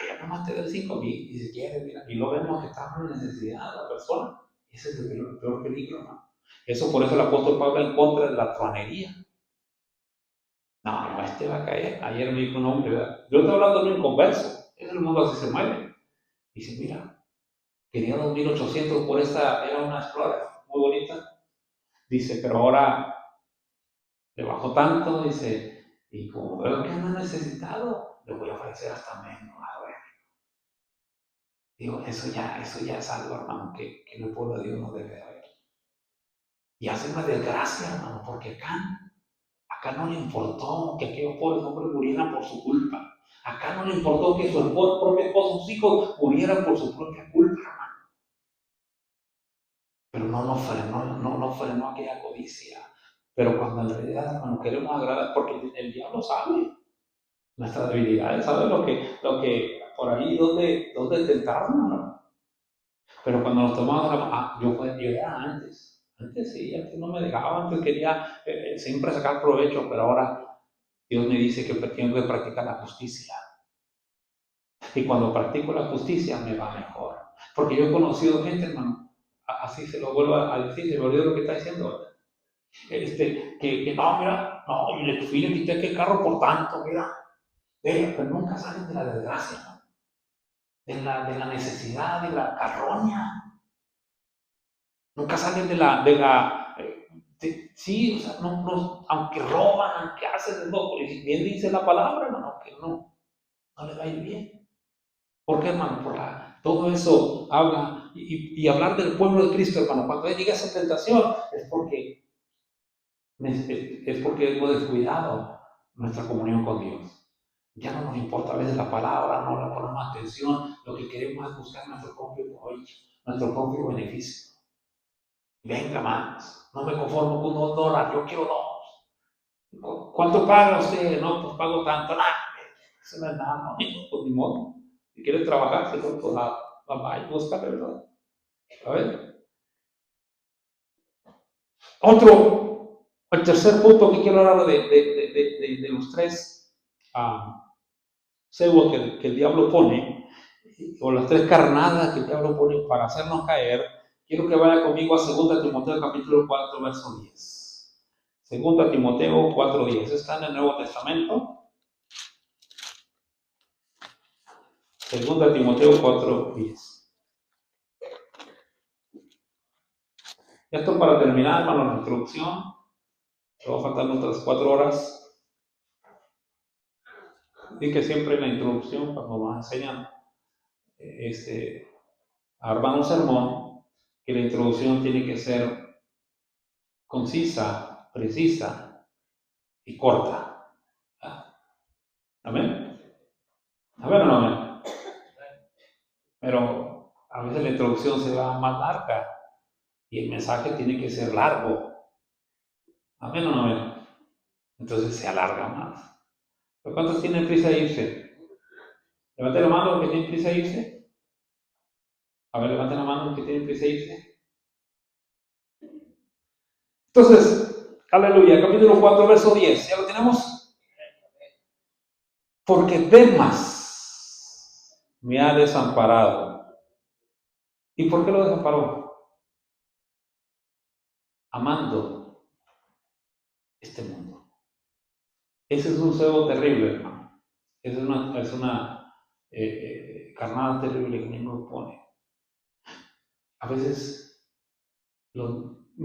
[SPEAKER 1] Ya nomás te doy 5,000, y si quieres, mira, y lo vemos que está en necesidad la persona. Ese es el peor peligro, ¿no? Eso por eso el apóstol Pablo en contra de la truanería. No, va a caer. Ayer me dijo un hombre, ¿verdad? Yo estoy hablando de un inconverso. En el mundo así se mueve. Dice, mira, quería 2,800 por esta, era una Explorer muy bonita. Dice, pero ahora le bajó tanto, dice, y como veo que anda necesitado, le voy a ofrecer hasta menos. A ver. Digo, eso ya es algo, hermano, que el pueblo de Dios no debe de haber. Y hace una desgracia, hermano, porque acá no le importó que aquellos pobres hombres murieran por su culpa. Acá no le importó que su propio esposo, sus hijos murieran por su propia culpa, hermano. Pero no frenó aquella codicia. Pero cuando en realidad, hermano, queremos agradar, porque el diablo sabe nuestras debilidades, sabe lo que por ahí, donde tentarnos, ¿no? Pero cuando nos tomamos yo era antes sí, antes no me dejaba, antes quería siempre sacar provecho, pero ahora Dios me dice que tengo que practicar la justicia. Y cuando practico la justicia me va mejor. Porque yo he conocido gente, hermano, así se lo vuelvo a decir, se me olvidó lo que está diciendo. Que no, mira, no, y le quité aquel carro por tanto, mira. Pero nunca salen de la desgracia, ¿no? De la necesidad, de la carroña. Nunca salen sí, o sea, aunque roban, aunque hacen de todo, bien dice la palabra, hermano, que no le va a ir bien. ¿Por qué, hermano? Todo eso habla, y hablar del pueblo de Cristo, hermano, cuando llega esa tentación, es porque hemos descuidado nuestra comunión con Dios. Ya no nos importa a veces la palabra, no le ponemos atención, lo que queremos es buscar nuestro propio provecho, nuestro propio beneficio. Venga, más, no me conformo con $1, yo quiero 2. ¿Cuánto paga usted? No, pues pago tanto. Eso no es nada, no, pues ni modo. Si quieres trabajar, se lo otro lado. Vamos a buscar, ¿verdad? A ver. El tercer punto que quiero hablar de los tres cebos que el diablo pone, o las tres carnadas que el diablo pone para hacernos caer. Quiero que vaya conmigo a 2 Timoteo capítulo 4, verso 10. 2 Timoteo 4:10. Está en el Nuevo Testamento. 2 Timoteo 4:10. Esto para terminar, hermano, la introducción. Me va a faltar otras 4 horas. Y que siempre en la introducción, cuando nos enseñan a armar un sermón, que la introducción tiene que ser concisa, precisa y corta. ¿Amén? ¿Amén o no amén? Pero a veces la introducción se va más larga y el mensaje tiene que ser largo. ¿Amén o no amén? Entonces se alarga más. ¿Pero cuántos tienen prisa de irse? Levanten la mano los que tienen prisa de irse. A ver, levanten la mano los que tienen prisa de irse. Entonces, Aleluya, capítulo 4, verso 10. ¿Ya lo tenemos? Porque Demas me ha desamparado. ¿Y por qué lo desamparó? Amando este mundo. Ese es un cebo terrible, hermano. Esa es una carnada terrible que el mundo pone. A veces,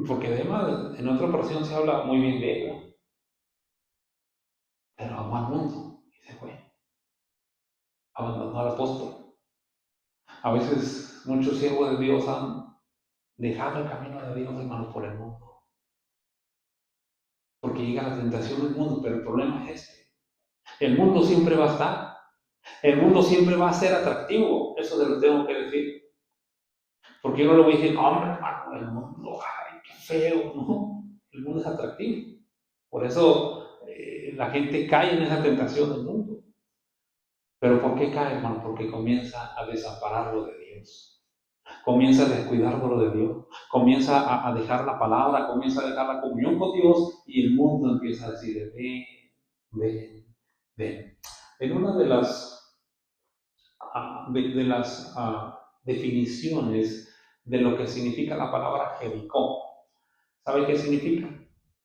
[SPEAKER 1] porque además en otra porción se habla muy bien de él, pero amó al mundo y se fue. Abandonó al apóstol. A veces muchos siervos de Dios han dejado el camino de Dios, hermano, por el mundo. Porque llega la tentación del mundo, pero el problema es este. El mundo siempre va a estar. El mundo siempre va a ser atractivo. Eso te lo tengo que decir. Porque yo no le voy a decir, hombre, hermano, el mundo, ay, qué feo. No, el mundo es atractivo. Por eso la gente cae en esa tentación del mundo. Pero ¿por qué cae, hermano? Porque comienza a desampararlo de Dios. Comienza a descuidarlo de Dios. Comienza a dejar la palabra, comienza a dejar la comunión con Dios y el mundo empieza a decir, ven, ven. En una de las definiciones de lo que significa la palabra Jericó. ¿Sabe qué significa?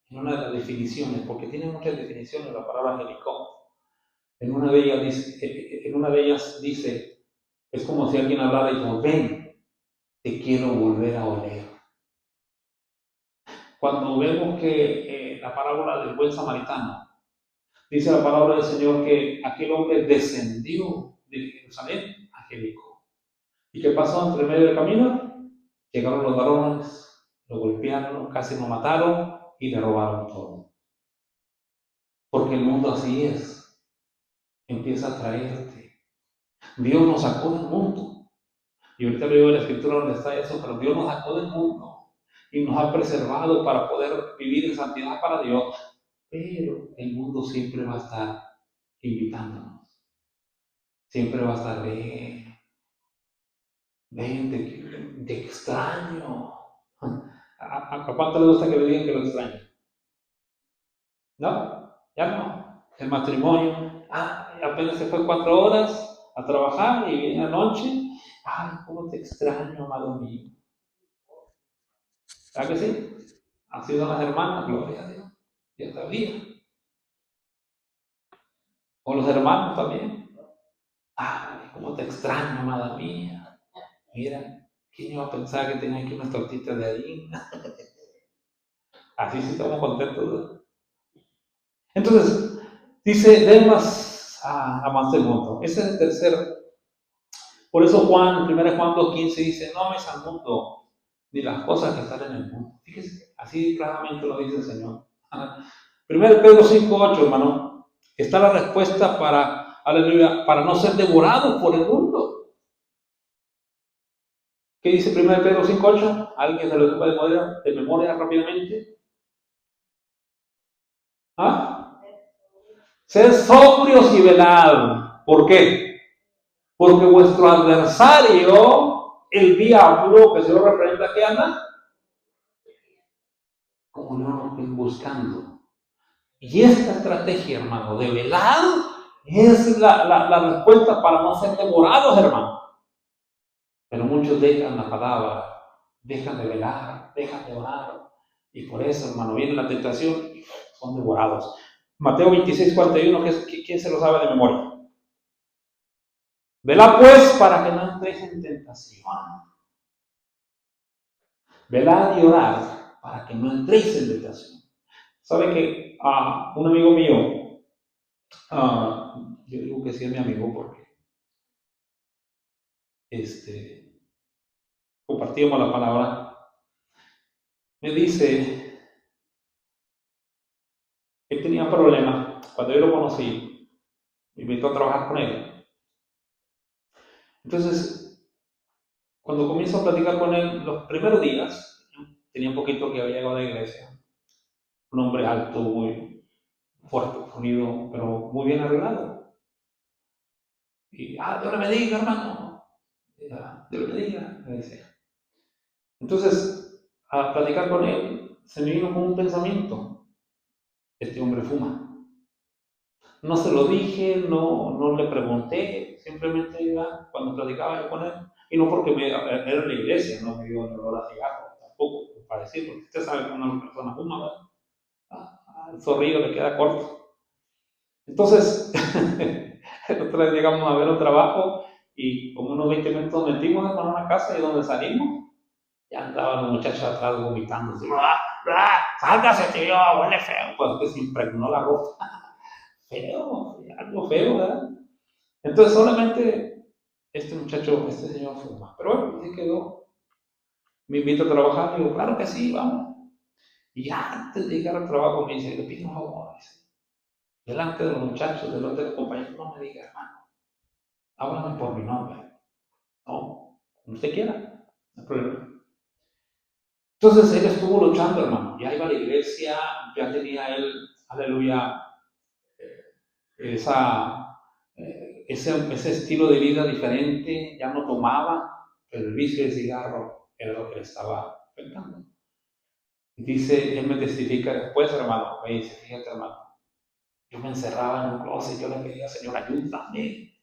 [SPEAKER 1] En una de las definiciones, porque tiene muchas definiciones la palabra Jericó. En una de ellas dice, es como si alguien hablara y dijo, ven, te quiero volver a oler. Cuando vemos que la parábola del buen samaritano, dice la palabra del Señor que aquel hombre descendió de Jerusalén a Jericó. ¿Y qué pasó entre medio del camino? Llegaron los varones, lo golpearon, casi lo mataron y le robaron todo. Porque el mundo así es. Empieza a traerte. Dios nos sacó del mundo. Y ahorita leo en la escritura donde está eso, pero Dios nos sacó del mundo y nos ha preservado para poder vivir en santidad para Dios. Pero el mundo siempre va a estar invitándonos. Siempre va a estar, ven, te extraño. ¿A cuánto le gusta que le digan que lo extraño? ¿No? Ya no. El matrimonio, apenas se fue 4 horas a trabajar y viene anoche. Ay, cómo te extraño, amado mío. ¿Sabes que sí? Han sido las hermanas, gloria a Dios. Ya sabía. O los hermanos también. Ay, cómo te extraño, amada mía. Mira, ¿quién iba a pensar que tenía aquí unas tortitas de harina? Así sí estamos contentos, ¿no? Entonces, dice, Demas amaste el mundo. Ese es el tercer. Por eso Juan, 1 Juan 2:15 dice, no ames al mundo, ni las cosas que están en el mundo. Fíjese, así claramente lo dice el Señor. 1 Pedro 5:8, hermano, está la respuesta aleluya, para no ser devorados por el mundo. ¿Qué dice 1 Pedro 5:8? ¿Alguien se lo ocupa de memoria rápidamente? Sed sobrios y velad. ¿Por qué? Porque vuestro adversario, el diablo, que se lo representa, ¿qué anda? Como no buscando. Y esta estrategia, hermano, de velar, es la respuesta para no ser devorados, hermano. Pero muchos dejan la palabra, dejan de velar, dejan de orar. Y por eso, hermano, viene la tentación y son devorados. Mateo 26:41, ¿quién se lo sabe de memoria? Velad pues para que no entréis en tentación. Velad y orad para que no entréis en tentación. ¿Sabe que un amigo mío, yo digo que sí es mi amigo porque compartíamos la palabra, me dice, él tenía problemas, cuando yo lo conocí, me invitó a trabajar con él. Entonces, cuando comienzo a platicar con él, los primeros días, tenía un poquito que había llegado a la iglesia, un hombre alto, muy fuerte, unido, pero muy bien arreglado. Y, Dios le bendiga, hermano. Dios le bendiga, me decía. Entonces, a platicar con él, se me vino con un pensamiento. este hombre fuma. No se lo dije, no le pregunté, simplemente cuando platicaba yo con él, y no porque era en la iglesia, no me dio el olor a cigarro, tampoco, para decir, porque usted sabe que una persona fuma, ¿verdad? Al zorrillo le queda corto. Entonces, el otro día llegamos a ver un trabajo y como unos 20 minutos metimos en una casa y donde salimos, ya andaban los muchachos atrás vomitando, así, ¡bla, bla! ¡Sálgase, tío! Huele feo. Pues que se impregnó la ropa. Feo, algo feo, ¿verdad? Entonces solamente este muchacho, este señor fuma. Pero bueno, así quedó. Me invita a trabajar, digo, claro que sí, vamos. Y ya antes de llegar al trabajo me dice, le pido un favor, dice, delante de los muchachos, delante de los compañeros, no me diga, hermano, háblame por mi nombre. No, como usted quiera, no hay problema. Entonces él estuvo luchando, hermano. Ya iba a la iglesia, ya tenía él, aleluya, esa, ese estilo de vida diferente, ya no tomaba, pero el vicio del cigarro era lo que le estaba afectando. Y dice, él me testifica después, hermano, me dice, fíjate, hermano, yo me encerraba en un closet, yo le pedía, Señor, ayúdame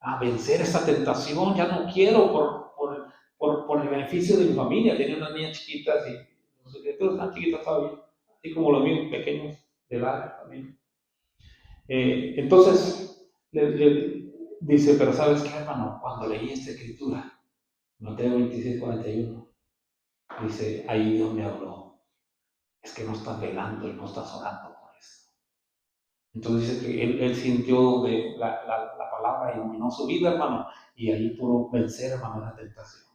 [SPEAKER 1] a vencer esta tentación, ya no quiero por el beneficio de mi familia, tenía unas niñas chiquitas y los secretos están chiquitas todavía, así como los míos pequeños de edad también. Entonces, dice, pero ¿sabes qué, hermano? Cuando leí esta escritura, Mateo 26:41, dice, ahí Dios me habló, es que no estás velando y no estás orando por eso. Entonces dice que él sintió de la palabra iluminó su vida, hermano, y ahí pudo vencer, hermano, la tentación.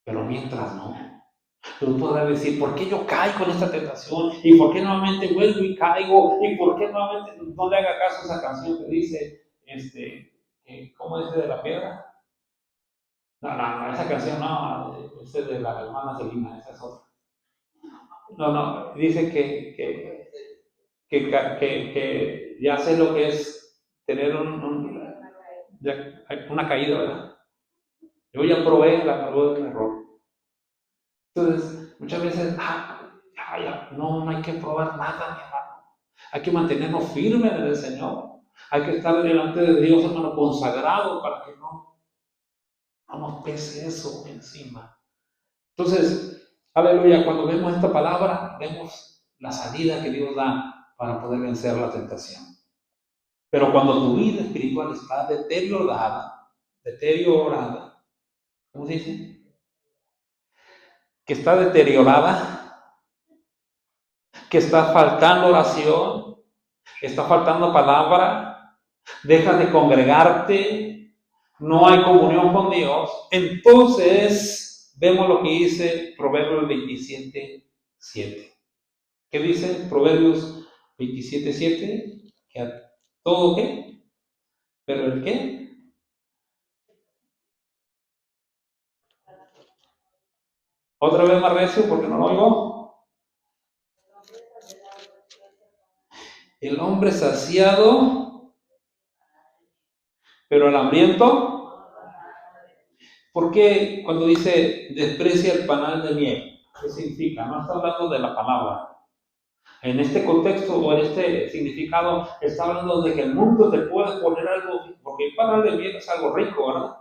[SPEAKER 1] Pero mientras no, tú podrás decir, ¿por qué yo caigo en esta tentación? ¿Y por qué nuevamente vuelvo y caigo? ¿Y por qué nuevamente no le haga caso a esa canción que dice, ¿cómo dice de la piedra? No, esa canción no, esa es de la hermana Selina, esa es otra. No, dice que ya sé lo que es tener una caída, ¿verdad? Yo ya probé la amargura del error. Entonces, muchas veces, no hay que probar nada, mi hermano. Hay que mantenernos firmes en el Señor. Hay que estar delante de Dios, hermano, consagrado para que no nos pese eso encima. Entonces, aleluya, cuando vemos esta palabra, vemos la salida que Dios da para poder vencer la tentación. Pero cuando tu vida espiritual está deteriorada, ¿cómo se dice? Que está deteriorada, que está faltando oración, está faltando palabra, dejas de congregarte, no hay comunión con Dios, entonces vemos lo que dice Proverbios 27:7. ¿Qué dice Proverbios 27:7? Que a todo qué, pero el qué, otra vez más recio porque no lo oigo. El hombre saciado, pero el hambriento. ¿Por qué cuando dice desprecia el panal de miel? ¿Qué significa? No está hablando de la palabra. En este contexto o en este significado está hablando de que el mundo te puede poner algo, porque el panal de miel es algo rico, ¿verdad?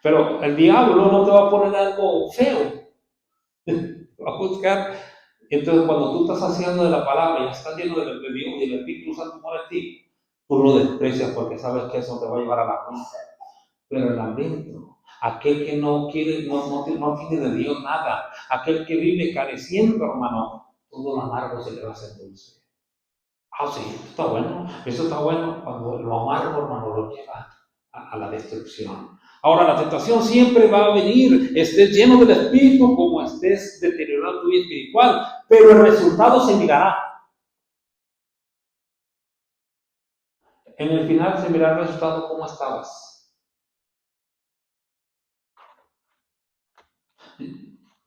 [SPEAKER 1] Pero el diablo no te va a poner algo feo, va a buscar. Entonces, cuando tú estás haciendo de la palabra y estás lleno de Dios y el Espíritu Santo mora en ti, tú lo desprecias porque sabes que eso te va a llevar a la ruina. Pero el hambriento, aquel que no quiere, no tiene de Dios nada, aquel que vive careciendo, hermano, todo lo amargo se le va a hacer dulce. Sí, esto está bueno cuando lo amargo, hermano, lo lleva a la destrucción. Ahora, la tentación siempre va a venir, estés lleno del Espíritu como estés deteriorando tu vida espiritual, pero el resultado se mirará. En el final se mirará el resultado como estabas.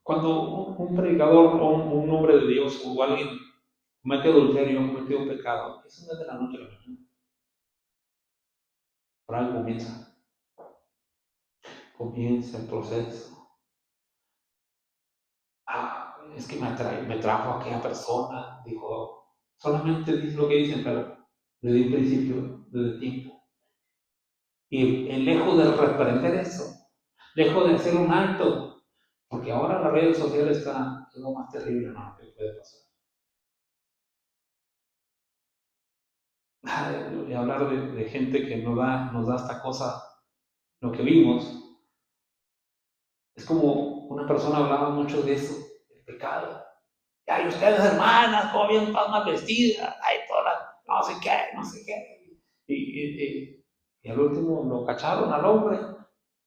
[SPEAKER 1] Cuando un predicador o un hombre de Dios o alguien comete adulterio o comete un pecado, eso no es de la noche a la mañana. Por algo comienza el proceso. Es que me trajo aquella persona, dijo Solamente dice lo que dicen, pero desde un principio, desde tiempo. Y lejos de reprender eso, lejos de hacer un alto, porque ahora las redes sociales están es lo más terrible, ¿no?, que puede pasar. Y hablar de gente que nos da esta cosa, lo que vimos, es como una persona hablaba mucho de eso, el pecado. Ay, ustedes hermanas, cómo bien están mal vestidas, ay, todas, no sé qué, no sé qué. Y al último lo cacharon al hombre,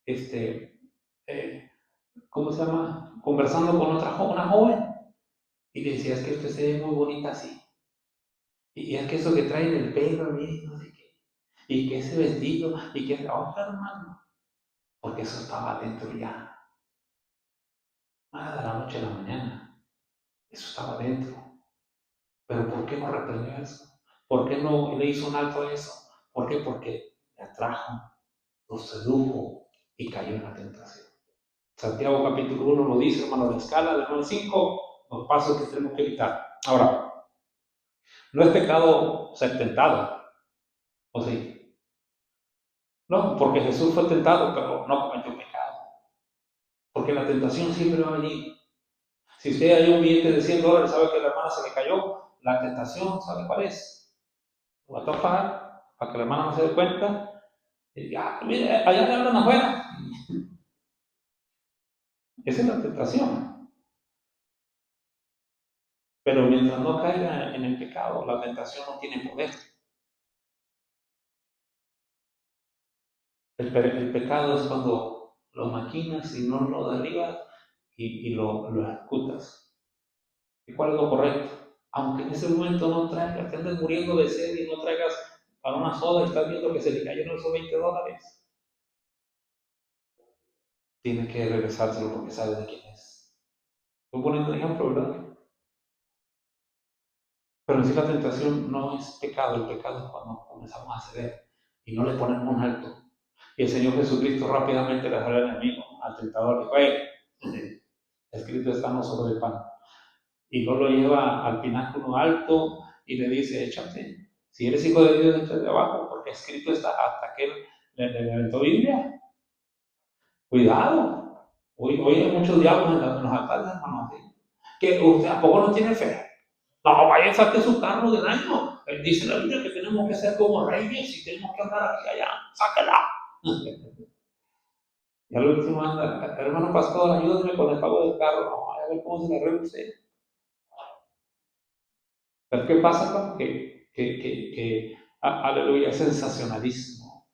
[SPEAKER 1] eh, ¿cómo se llama? Conversando con una joven. Y le decía, es que usted se ve muy bonita así. Y es que eso que trae en el pelo, mire, no sé qué. Y que ese vestido, y que, oh, hermano, porque eso estaba adentro ya. Nada de la noche a la mañana. Eso estaba adentro. Pero ¿por qué no reprendió eso? ¿Por qué no le hizo un alto a eso? ¿Por qué? Porque le atrajo, lo sedujo y cayó en la tentación. Santiago capítulo 1 lo dice, hermano, la escala del 1 al 5, los pasos que tenemos que evitar. Ahora, no es pecado ser tentado, ¿o sí? No, porque Jesús fue tentado, pero no cometió pecado. Porque la tentación siempre va a venir. Si usted hay un billete de $100, sabe que la hermana se le cayó, la tentación, ¿sabe cuál es? Lo va a tapar para que la hermana no se dé cuenta. Y ya, mire, allá le hablan afuera. Esa es la tentación. Pero mientras no caiga en el pecado, la tentación no tiene poder. El pecado es cuando lo maquinas y no lo derribas y lo ejecutas. ¿Y cuál es lo correcto? Aunque en ese momento no traigas, te andes muriendo de sed y no traigas para una soda y estás viendo que se le cayeron esos $20, tienes que regresárselo porque sabes de quién es. Estoy poniendo un ejemplo, ¿verdad? Pero en sí la tentación no es pecado, el pecado es cuando comenzamos a ceder y no le ponemos un alto. Y el Señor Jesucristo rápidamente le sale al enemigo, al tentador, dijo, escrito está, no solo de pan. Y luego lo lleva al pináculo alto y le dice, échate, si eres hijo de Dios, échate de abajo, porque escrito está, hasta que él le aventó Biblia. Cuidado, hoy hay muchos diablos en los altares, hermano, que usted a poco no tiene fe. No, vaya, saque su carro del año. Dice la Biblia que tenemos que ser como reyes y tenemos que andar aquí y allá. Sáquela. Y al último anda, hermano pastor, ayúdame con el pago del carro. No, a ver cómo se le arregla usted. Pero ¿qué pasa? Aleluya, sensacionalismo.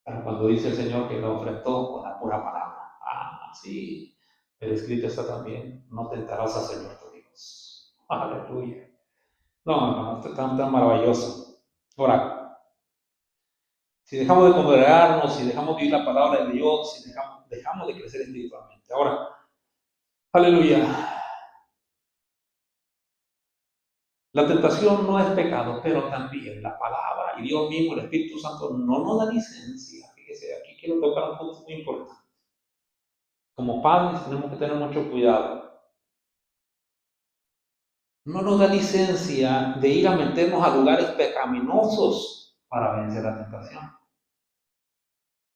[SPEAKER 1] Pero cuando dice el Señor que lo ofrendó con la pura palabra. Ah, sí. El escrito está también. No tentarás al Señor tu Dios. Aleluya. No, hermano, está tan maravilloso. Ahora, si dejamos de congregarnos, si dejamos de oír la palabra de Dios, si dejamos de crecer espiritualmente. Ahora, aleluya. La tentación no es pecado, pero también la palabra y Dios mismo, el Espíritu Santo, no nos da licencia. Fíjese, aquí quiero tocar un punto muy importante. Como padres tenemos que tener mucho cuidado. No nos da licencia de ir a meternos a lugares pecaminosos para vencer la tentación.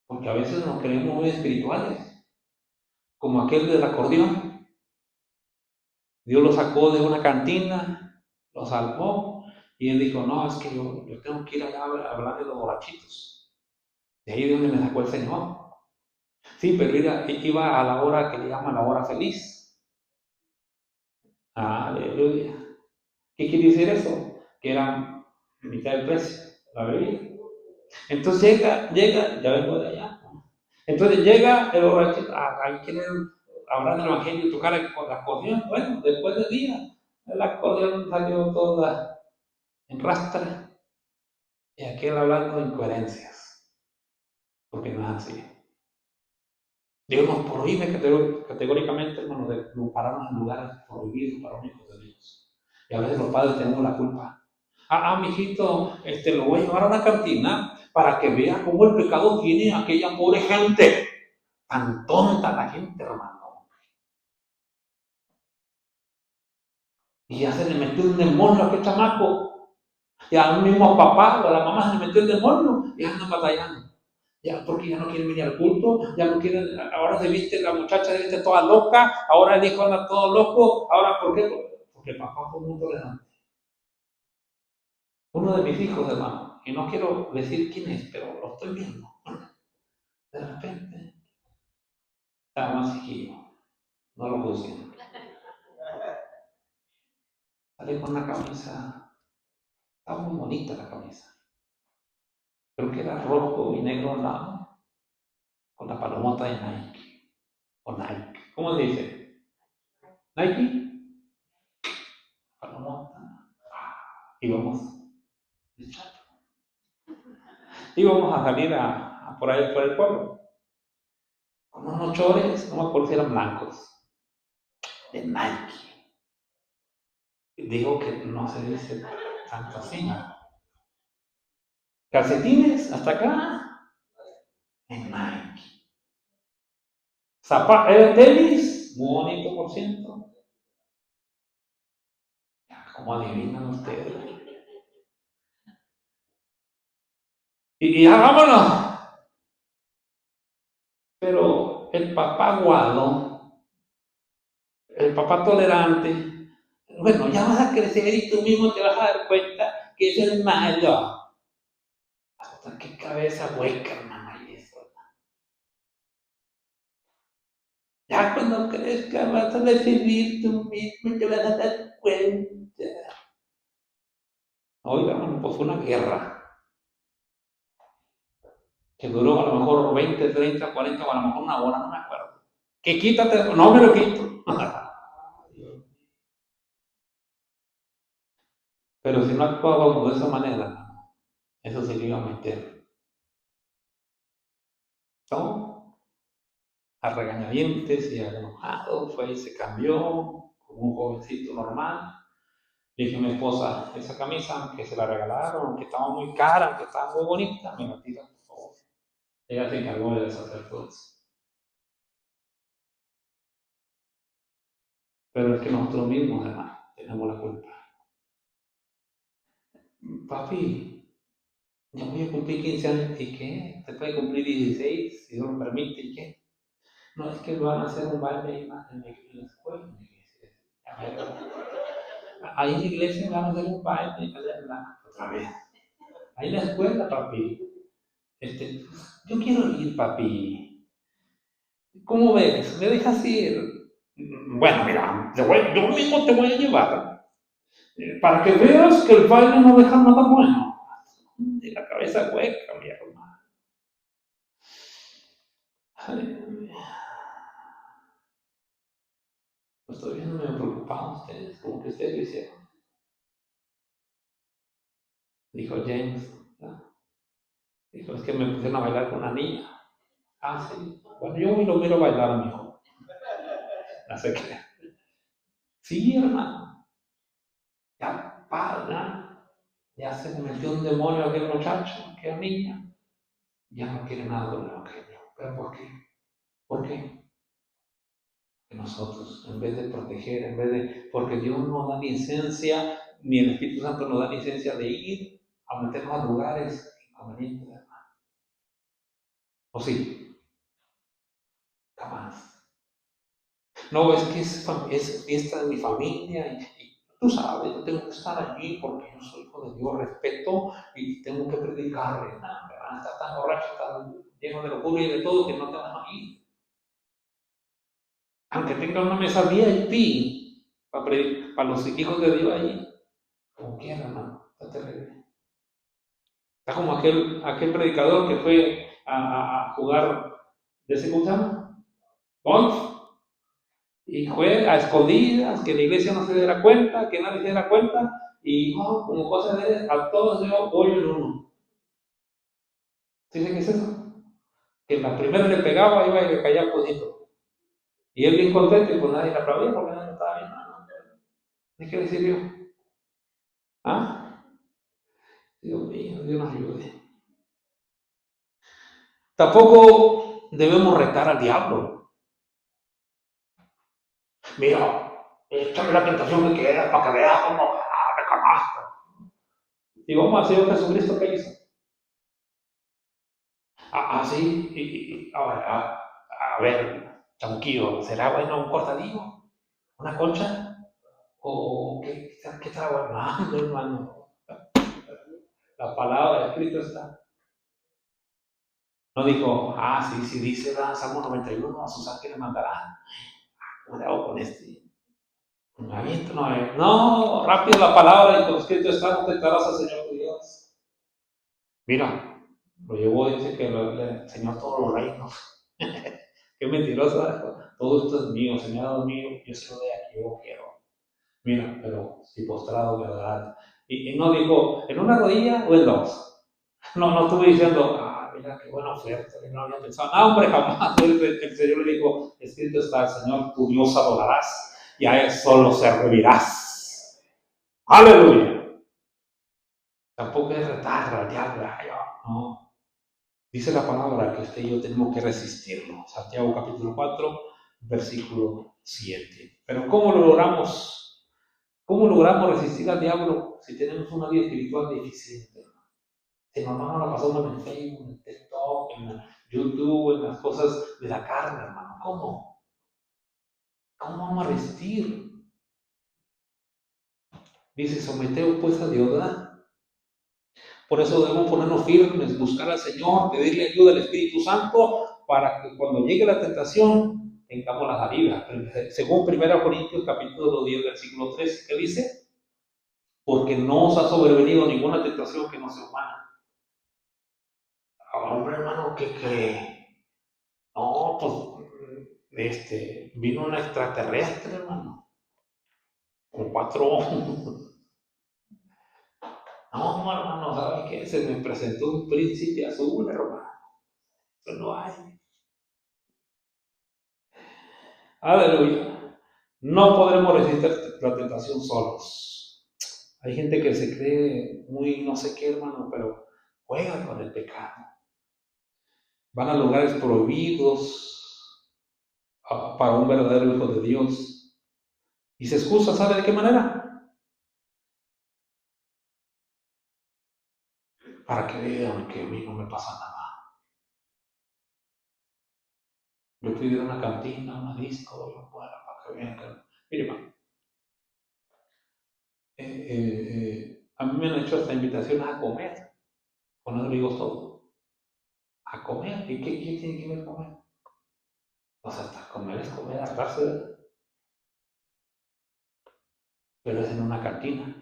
[SPEAKER 1] Porque a veces nos creemos muy espirituales, como aquel del acordeón. Dios lo sacó de una cantina, lo salvó, y él dijo, no, es que yo tengo que ir allá a hablar de los borrachitos. De ahí es donde me sacó el Señor. Sí, pero iba a la hora que le llaman la hora feliz. Aleluya. ¿Qué quiere decir eso? Que era mitad del precio, la bebida. Entonces llega, ya vengo de allá. Entonces llega el borrachito, ahí quieren hablar del evangelio y tocar el acordeón. Bueno, después del día, el acordeón salió toda en rastra y aquel hablando de incoherencias, porque no es así. Dios nos prohíbe categóricamente, hermano, de pararnos en lugares prohibidos para los hijos de Dios. Y a veces los padres tenemos la culpa. Mijito, lo voy a llevar a una cantina para que vea cómo el pecado tiene a aquella pobre gente. Tan tonta la gente, hermano. Y ya se le metió un demonio a aquel chamaco. Y al mismo papá o a la mamá se le metió el demonio y andan batallando. Ya, porque ya no quieren venir al culto, ya no quieren, ahora se viste la muchacha, se viste toda loca, ahora el hijo anda todo loco, ahora ¿por qué? Porque el papá fue muy tolerante. Uno de mis hijos, hermano, y no quiero decir quién es, pero lo estoy viendo. De repente, está más chiquillo, no lo juzguen. Sale con una camisa, está muy bonita la camisa. Creo que era rojo y negro al lado, con la palomota de Nike. O Nike. ¿Cómo se dice? Nike, palomota. Íbamos, íbamos a salir por ahí por el pueblo. Con unos chores, no me acuerdo si eran blancos, de Nike. Digo que no se dice tanto así. Calcetines hasta acá, en Nike. Tenis, muy bonito por ciento. ¿Cómo adivinan ustedes? Y ya vámonos. Pero el papá guado, el papá tolerante, bueno, ya vas a crecer y tú mismo te vas a dar cuenta que es el malo. Hasta qué cabeza hueca, hermana, y eso. Ya cuando crezca vas a decidir tú mismo y te vas a dar cuenta. Oiga, bueno, pues fue una guerra que duró a lo mejor 20, 30, 40 o a lo mejor una hora, no me acuerdo. Que quítate, no me lo quito. Pero si no actuábamos de esa manera, eso se le iba a meter. ¿No? A regañadientes y enojado, fue y se cambió como un jovencito normal. Le dije a mi esposa, esa camisa, aunque se la regalaron, aunque estaba muy cara, aunque estaba muy bonita, me la tira, por favor. Ella se encargó de deshacer todo eso. Pero es que nosotros mismos, además, tenemos la culpa. Papi, ya voy a cumplir 15 años, ¿y qué? Después de cumplir 16, si Dios lo permite, ¿y qué? No, es que van a hacer un baile en la escuela. Ahí en la iglesia van a hacer un baile, otra vez. Ahí en la escuela, papi. Yo quiero ir, papi. ¿Cómo ves? ¿Me dejas ir? Bueno, mira, yo mismo te voy a llevar. Para que veas que el baile no deja nada bueno. De la cabeza hueca, mi hermano. Pues todavía no me preocupaban ustedes, como que ustedes lo hicieron. Dijo James, ¿no? Dijo, es que me pusieron a bailar con una niña. Ah, sí. Bueno, yo lo miro bailar, mijo. No sé qué. Sí, hermano. Ya, para, ya se me metió un demonio a aquel muchacho, a aquella niña. Ya no quiere nada con el evangelio. ¿Pero por qué? ¿Por qué? Que nosotros, en vez de proteger, porque Dios nos da licencia, ni el Espíritu Santo nos da licencia de ir a meternos a lugares inconvenientes, hermano. ¿O sí? Jamás. No, es que es fiesta de mi familia y tú sabes, yo tengo que estar allí porque yo soy hijo de Dios, respeto y tengo que predicarle. No, está tan borracho, está lleno de locura y de todo que no te van a ir. Aunque tenga una mesa VIP para los hijos de Dios allí, como quiera, hermano, está terrible. Está como aquel predicador que fue a jugar de ese, ¿cómo se llama? Golf. Y fue a escondidas, que la iglesia no se diera cuenta, que nadie se diera cuenta, y como cosa de a todos dio hoyo en uno. ¿Sí qué es eso? Que la primera le pegaba, iba y le caía poquito. Y él bien contento y pues nadie le aplaudía porque nadie lo estaba viendo. ¿Qué quiere decir Dios? ¿Ah? Dios mío, Dios nos ayude. Tampoco debemos retar al diablo. Mira, échame la tentación que quieras para que veas cómo me conozco. Y vamos al Señor Jesucristo, ¿qué hizo? Así, ahora, a ver, Chanquillo, ¿será bueno un cortadillo? ¿Una concha? ¿O qué está bueno? No, hermano. La palabra escrita está. No dijo, sí, dice Salmo 91, a sus ángeles mandará. Cuidado con este. Me aviento, no, rápido la palabra y con escrito está, no tentarás al Señor tu Dios. Mira, lo llevó, dice que le enseñó todos los reinos. Qué mentirosa. Todo esto es mío, Señor mío, yo se lo doy a quien yo quiero. Mira, pero si postrado, ¿verdad? Y no dijo, ¿en una rodilla o en dos? No estuve diciendo, mira, qué buena oferta, que no había pensado. Hombre, jamás. El Señor le dijo, escrito está, el Señor tu Dios adorarás y a Él solo servirás. ¡Aleluya! Tampoco es retar al diablo, no. Dice la palabra que usted y yo tenemos que resistirlo. Santiago capítulo 4, versículo 7. Pero ¿cómo lo logramos? ¿Cómo logramos resistir al diablo si tenemos una vida espiritual deficiente? Si nos la pasamos en el Facebook, en el TikTok, en YouTube, en las cosas de la carne, hermano. ¿Cómo? ¿Cómo vamos a resistir? Dice, someteos pues a Dios, ¿verdad? Por eso debemos ponernos firmes, buscar al Señor, pedirle ayuda al Espíritu Santo para que cuando llegue la tentación tengamos la salida. Según 1 Corintios capítulo 10, versículo 13, ¿qué dice? Porque no os ha sobrevenido ninguna tentación que no sea humana. Hombre, hermano, ¿qué cree? No, pues, vino un extraterrestre, hermano, con 4 ojos. No, hermano, ¿sabes qué? Se me presentó un príncipe azul, hermano. Eso no hay. Aleluya. No podremos resistir la tentación solos. Hay gente que se cree muy no sé qué, hermano, pero juegan con el pecado. Van a lugares prohibidos para un verdadero hijo de Dios. Y se excusa, ¿sabe de qué manera? Para que vean que a mí no me pasa nada. Yo estoy en una cantina, una disco, para que vean que... Mire, hermano, a mí me han hecho hasta invitaciones a comer, con eso digo todo. A comer, ¿y qué tiene que ver comer? Pues hasta comer es comer, hartarse, pero es en una cantina.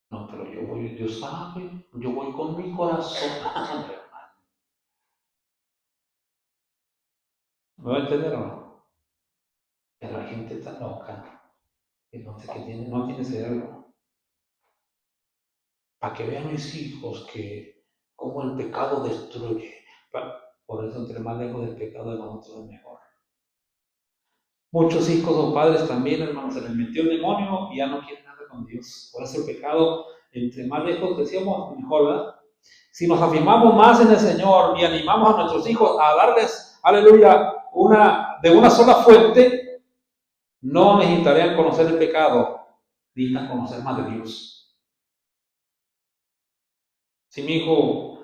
[SPEAKER 1] No, pero yo voy, Dios sabe, yo voy con mi corazón. ¿Me va a entender o no? Pero la gente está loca, que no tiene cerebro. Para que vean mis hijos que cómo el pecado destruye. Por eso, entre más lejos del pecado de nosotros es mejor. Muchos hijos o padres también, hermanos, se les metió el demonio y ya no quieren nada con Dios. Por eso el pecado, entre más lejos decíamos, mejor, ¿verdad? Si nos afirmamos más en el Señor y animamos a nuestros hijos a darles, aleluya, de una sola fuente, no necesitarían conocer el pecado, necesitan conocer más de Dios. Si mi hijo,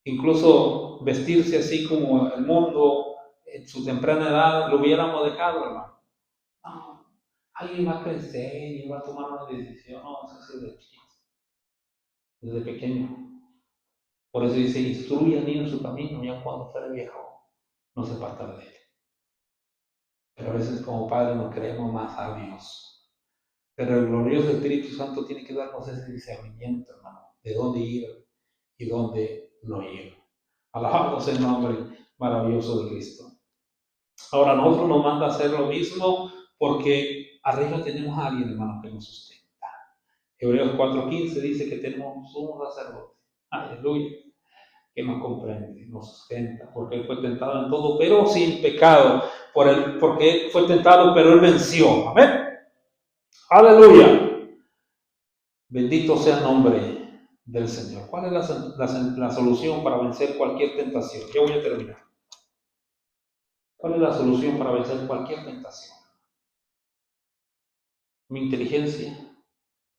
[SPEAKER 1] incluso vestirse así como el mundo en su temprana edad, lo hubiéramos dejado, hermano. No, alguien va a crecer y va a tomar una decisión, no, eso es desde pequeño. Por eso dice, instruye al niño en su camino, ya cuando fuere viejo, no se apartará de él. Pero a veces como padres nos creemos más sabios. Pero el glorioso Espíritu Santo tiene que darnos ese discernimiento, hermano, de dónde ir y dónde no ir. Alabado sea el nombre maravilloso de Cristo. Ahora, nosotros nos manda a hacer lo mismo porque arriba tenemos a alguien, hermano, que nos sustenta. Hebreos 4:15 dice que tenemos un sacerdote. Aleluya. Que nos comprende, nos sustenta, porque Él fue tentado en todo, pero sin pecado, porque Él fue tentado, pero Él venció. Amén. Aleluya. Bendito sea el nombre del Señor. ¿Cuál es la solución para vencer cualquier tentación? Ya voy a terminar. ¿Cuál es la solución para vencer cualquier tentación? Mi inteligencia,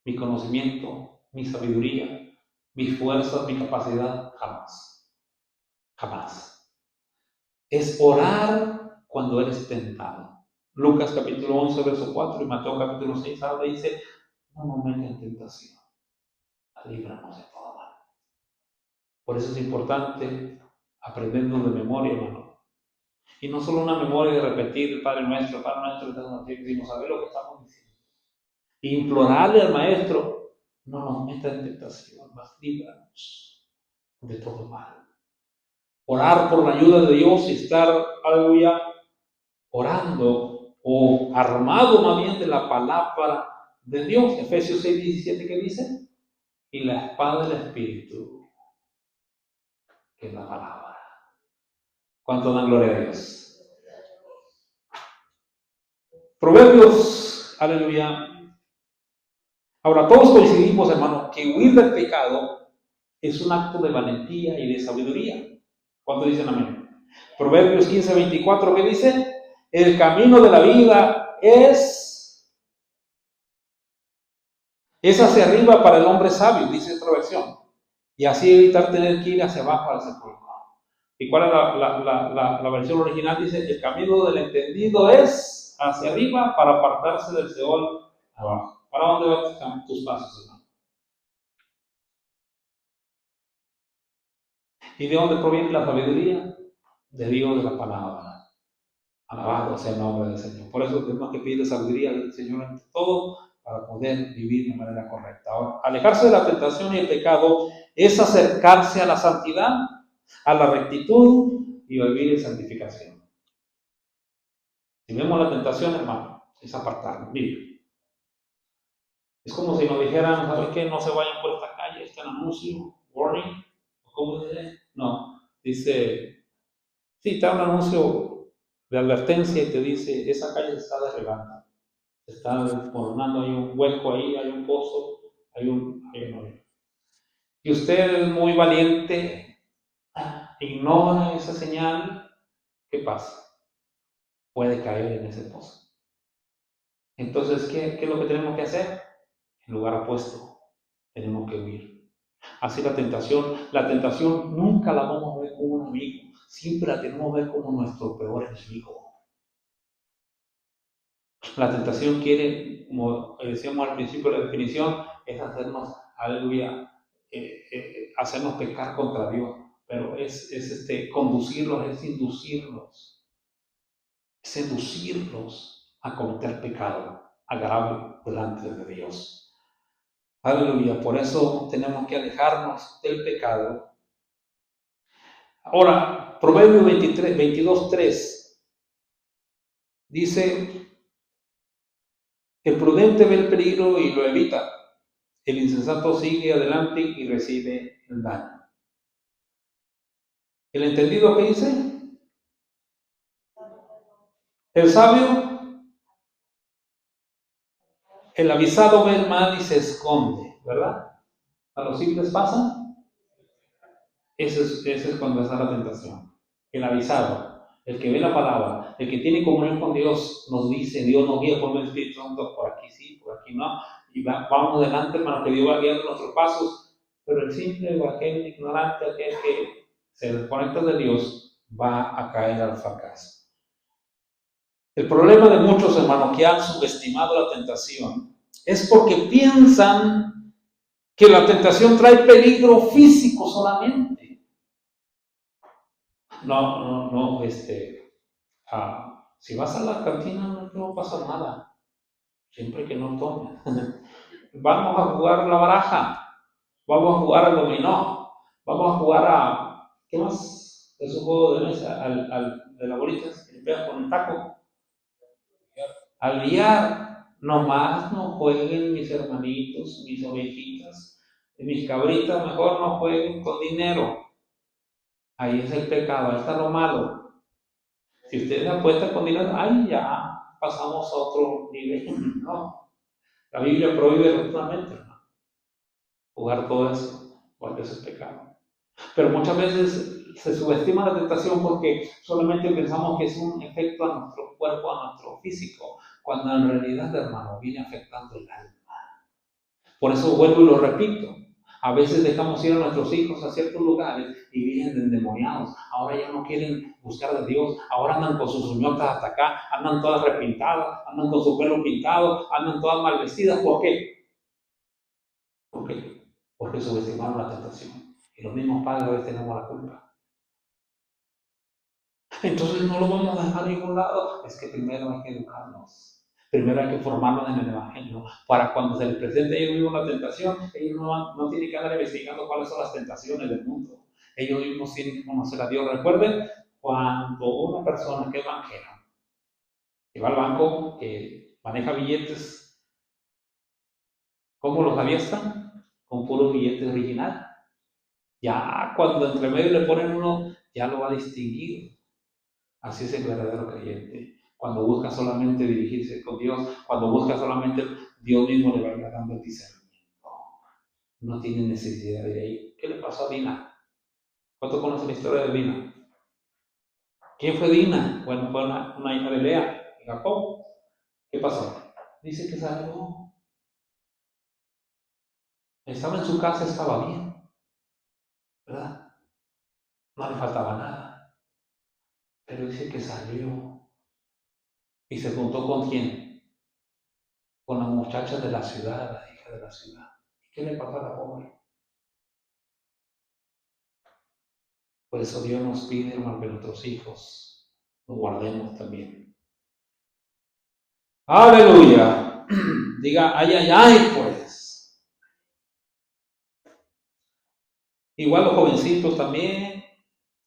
[SPEAKER 1] mi conocimiento, mi sabiduría, mis fuerzas, mi capacidad, jamás. Jamás. Es orar cuando eres tentado. Lucas capítulo 11, verso 4 y Mateo capítulo 6 habla y dice, no nos metas en tentación, líbranos de todo mal. Por eso es importante aprendernos de memoria, hermano. Y no solo una memoria de repetir el Padre Nuestro, sino saber lo que estamos diciendo. E implorarle al Maestro, no nos meta en tentación, mas líbranos de todo mal. Orar por la ayuda de Dios y estar, aleluya, orando o armado más bien de la palabra de Dios. Efesios 6, 17, ¿qué dice? Y la espada del Espíritu, que es la palabra. ¿Cuánto dan gloria a Dios? Proverbios, aleluya. Ahora, todos coincidimos, hermanos, que huir del pecado es un acto de valentía y de sabiduría. ¿Cuánto dicen amén? Proverbios 15, 24, ¿qué dice? El camino de la vida es hacia arriba para el hombre sabio, dice otra versión, y así evitar tener que ir hacia abajo al sepulcro. ¿Y cuál es la versión original? Dice, el camino del entendido es hacia arriba para apartarse del Seol abajo. ¿Para dónde van tus pasos, hermano? ¿Y de dónde proviene la sabiduría? De Dios, de la palabra. Alabado sea el nombre del Señor. Por eso tenemos que pedir sabiduría al Señor ante todo para poder vivir de manera correcta. Ahora, alejarse de la tentación y el pecado es acercarse a la santidad, a la rectitud y a vivir en santificación. Si vemos la tentación, hermano, es apartarnos. Mire, es como si nos dijeran, ¿sabes qué? No se vayan por esta calle, está el anuncio, warning. ¿Cómo dice? No, dice, sí, está un anuncio de advertencia y te dice, esa calle se está derribando. Se está desmoronando, hay un hueco ahí, hay un pozo, hay un hoyo. Y usted es muy valiente, ignora esa señal, ¿qué pasa? Puede caer en ese pozo. Entonces, ¿qué es lo que tenemos que hacer? En lugar opuesto, tenemos que huir. Así la tentación nunca la vamos a ver como un amigo, siempre la tenemos que ver como nuestro peor enemigo. La tentación quiere, como decíamos al principio de la definición, es hacernos, aleluya, hacernos pecar contra Dios, pero es conducirlos, es inducirlos, seducirlos a cometer pecado grave delante de Dios. Aleluya, por eso tenemos que alejarnos del pecado. Ahora, Proverbios 22:3 dice, el prudente ve el peligro y lo evita. El insensato sigue adelante y recibe el daño. ¿El entendido qué dice? El sabio, el avisado ve el mal y se esconde, ¿verdad? A los simples pasa. Ese es cuando está la tentación. El avisado, el que ve la palabra, el que tiene comunión con Dios, nos dice, Dios nos guía por el Espíritu Santo, por aquí sí, por aquí no, y vamos adelante, hermano, que Dios va guiando nuestros pasos, pero el simple o aquel ignorante, aquel que se desconecta de Dios, va a caer al fracaso. El problema de muchos hermanos que han subestimado la tentación es porque piensan que la tentación trae peligro físico solamente. No, si vas a la cantina no te va a pasar nada, siempre que no tomes. Vamos a jugar la baraja, vamos a jugar al dominó, vamos a jugar a, ¿qué más? Es un juego de mesa, de la bolita, que le pegas con el taco. Al billar, nomás no jueguen mis hermanitos, mis ovejitas, mis cabritas, mejor no jueguen con dinero. Ahí es el pecado, ahí está lo malo. Si ustedes apuestan con dinero, ay, ya pasamos a otro nivel. No, la Biblia prohíbe rotundamente, ¿no?, jugar todo eso, porque eso es pecado. Pero muchas veces se subestima la tentación porque solamente pensamos que es un efecto a nuestro cuerpo, a nuestro físico, cuando en realidad, hermano, viene afectando el alma. Por eso vuelvo y lo repito. A veces dejamos ir a nuestros hijos a ciertos lugares y vienen endemoniados. Ahora ya no quieren buscar de Dios. Ahora andan con sus uñotas hasta acá, andan todas repintadas, andan con su pelo pintado, andan todas mal vestidas. ¿Por qué? ¿Por qué? Porque subestimaron la tentación. Y los mismos padres a veces tenemos la culpa. Entonces no lo vamos a dejar a ningún lado. Es que primero hay que educarnos. Primero hay que formarnos en el Evangelio. Para cuando se les presente a ellos mismos la tentación, ellos no tienen que andar investigando cuáles son las tentaciones del mundo. Ellos mismos tienen que conocer a Dios. Recuerden, cuando una persona que es banquera, que va al banco, que maneja billetes, ¿cómo los aviestan? Con puro billete original. Ya cuando entre medio le ponen uno, ya lo va a distinguir. Así es el verdadero creyente. Cuando busca solamente dirigirse con Dios, cuando busca solamente, Dios mismo le va a ir dando el discernimiento. No tiene necesidad de ir. ¿Qué le pasó a Dina? ¿Cuánto conoce la historia de Dina? ¿Quién fue Dina? Bueno, fue una hija de Lea, de Jacob. ¿Qué pasó? Dice que salió. Estaba en su casa, estaba bien, ¿verdad? No le faltaba nada. Pero dice que salió y se juntó con quién? Con la muchacha de la ciudad, la hija de la ciudad. ¿Y qué le pasó a la pobre? Por eso Dios nos pide, hermano, que nuestros hijos los guardemos también. Aleluya. Diga, ay, ay, ay, pues. Igual los jovencitos también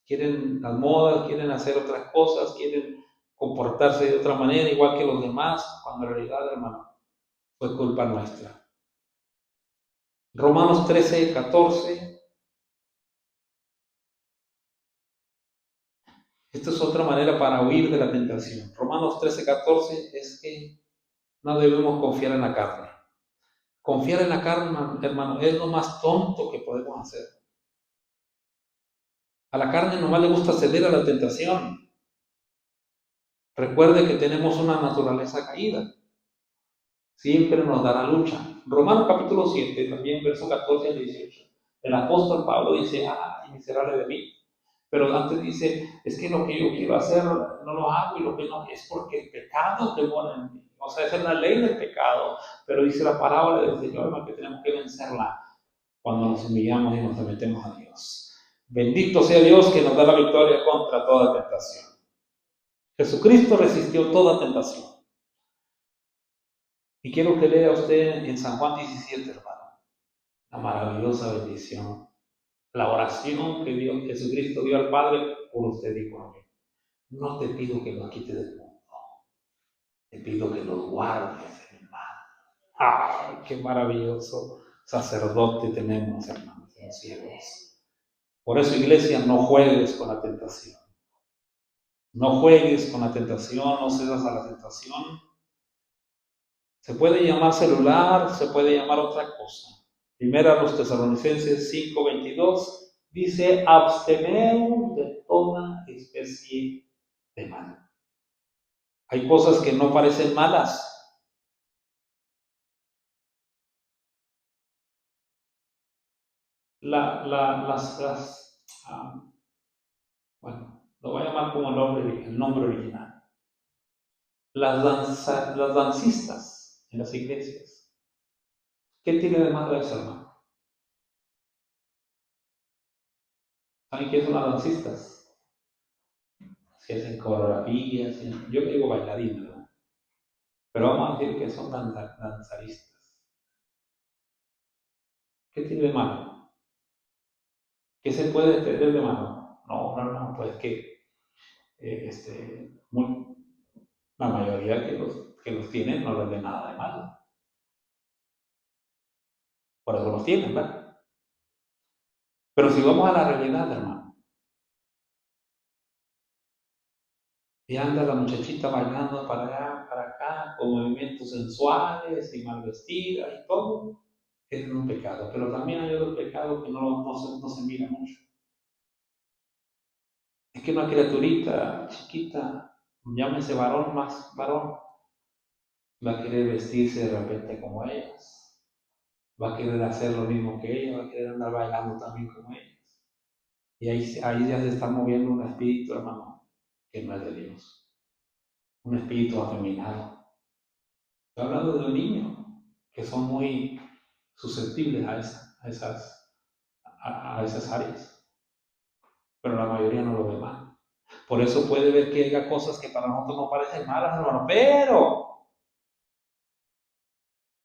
[SPEAKER 1] quieren las modas, quieren hacer otras cosas, quieren comportarse de otra manera, igual que los demás, cuando en realidad, hermano, fue culpa nuestra. Romanos 13, 14. Esta es otra manera para huir de la tentación. Romanos 13, 14 es que no debemos confiar en la carne. Confiar en la carne, hermano, es lo más tonto que podemos hacer. A la carne nomás le gusta ceder a la tentación. Recuerde que tenemos una naturaleza caída. Siempre nos dará lucha. Romanos capítulo 7, también verso 14 al 18. El apóstol Pablo dice, ay, miserable de mí. Pero antes dice, es que lo que yo quiero hacer no lo hago y lo que no es porque el pecado que mora en mí. O sea, esa es la ley del pecado. Pero dice la palabra del Señor, hermano, que tenemos que vencerla cuando nos humillamos y nos sometemos a Dios. Bendito sea Dios que nos da la victoria contra toda tentación. Jesucristo resistió toda tentación. Y quiero que lea usted en San Juan 17, hermano, la maravillosa bendición, la oración que Jesucristo dio al Padre por usted y por mí. No te pido que los quites del mundo, te pido que los guardes del mal. ¡Ay, qué maravilloso sacerdote tenemos, hermanos, en los cielos! Por eso, iglesia, no juegues con la tentación. No juegues con la tentación, no cedas a la tentación. Se puede llamar celular, se puede llamar otra cosa. Primera a los Tesalonicenses 5:22 dice, absteneos de toda especie de mal. Hay cosas que no parecen malas. Bueno, lo voy a llamar como el nombre original. Las dancistas en las iglesias. ¿Qué tiene de malo eso, hermano? ¿Saben qué son las dancistas? Si hacen coreografías, yo digo bailarina, ¿verdad? Pero vamos a decir que son danzaristas. ¿Qué tiene de malo? ¿Qué se puede tener de malo? No, pues que la mayoría que los tienen no les ve nada de malo. Por eso los tienen, ¿verdad? Pero si vamos a la realidad, hermano, y anda la muchachita bailando para allá, para acá, con movimientos sensuales y mal vestida y todo, es un pecado. Pero también hay otro pecado que no se mira mucho. Es que una criaturita chiquita, llámese varón más varón, va a querer vestirse de repente como ellas, va a querer hacer lo mismo que ellas, va a querer andar bailando también como ellas. Y ahí ya se está moviendo un espíritu, hermano, que no es de Dios, un espíritu afeminado. Estoy hablando de un niño, que son muy susceptibles a esas áreas, pero la mayoría no lo ve mal. Por eso puede ver que haya cosas que para nosotros no parecen malas, hermano, pero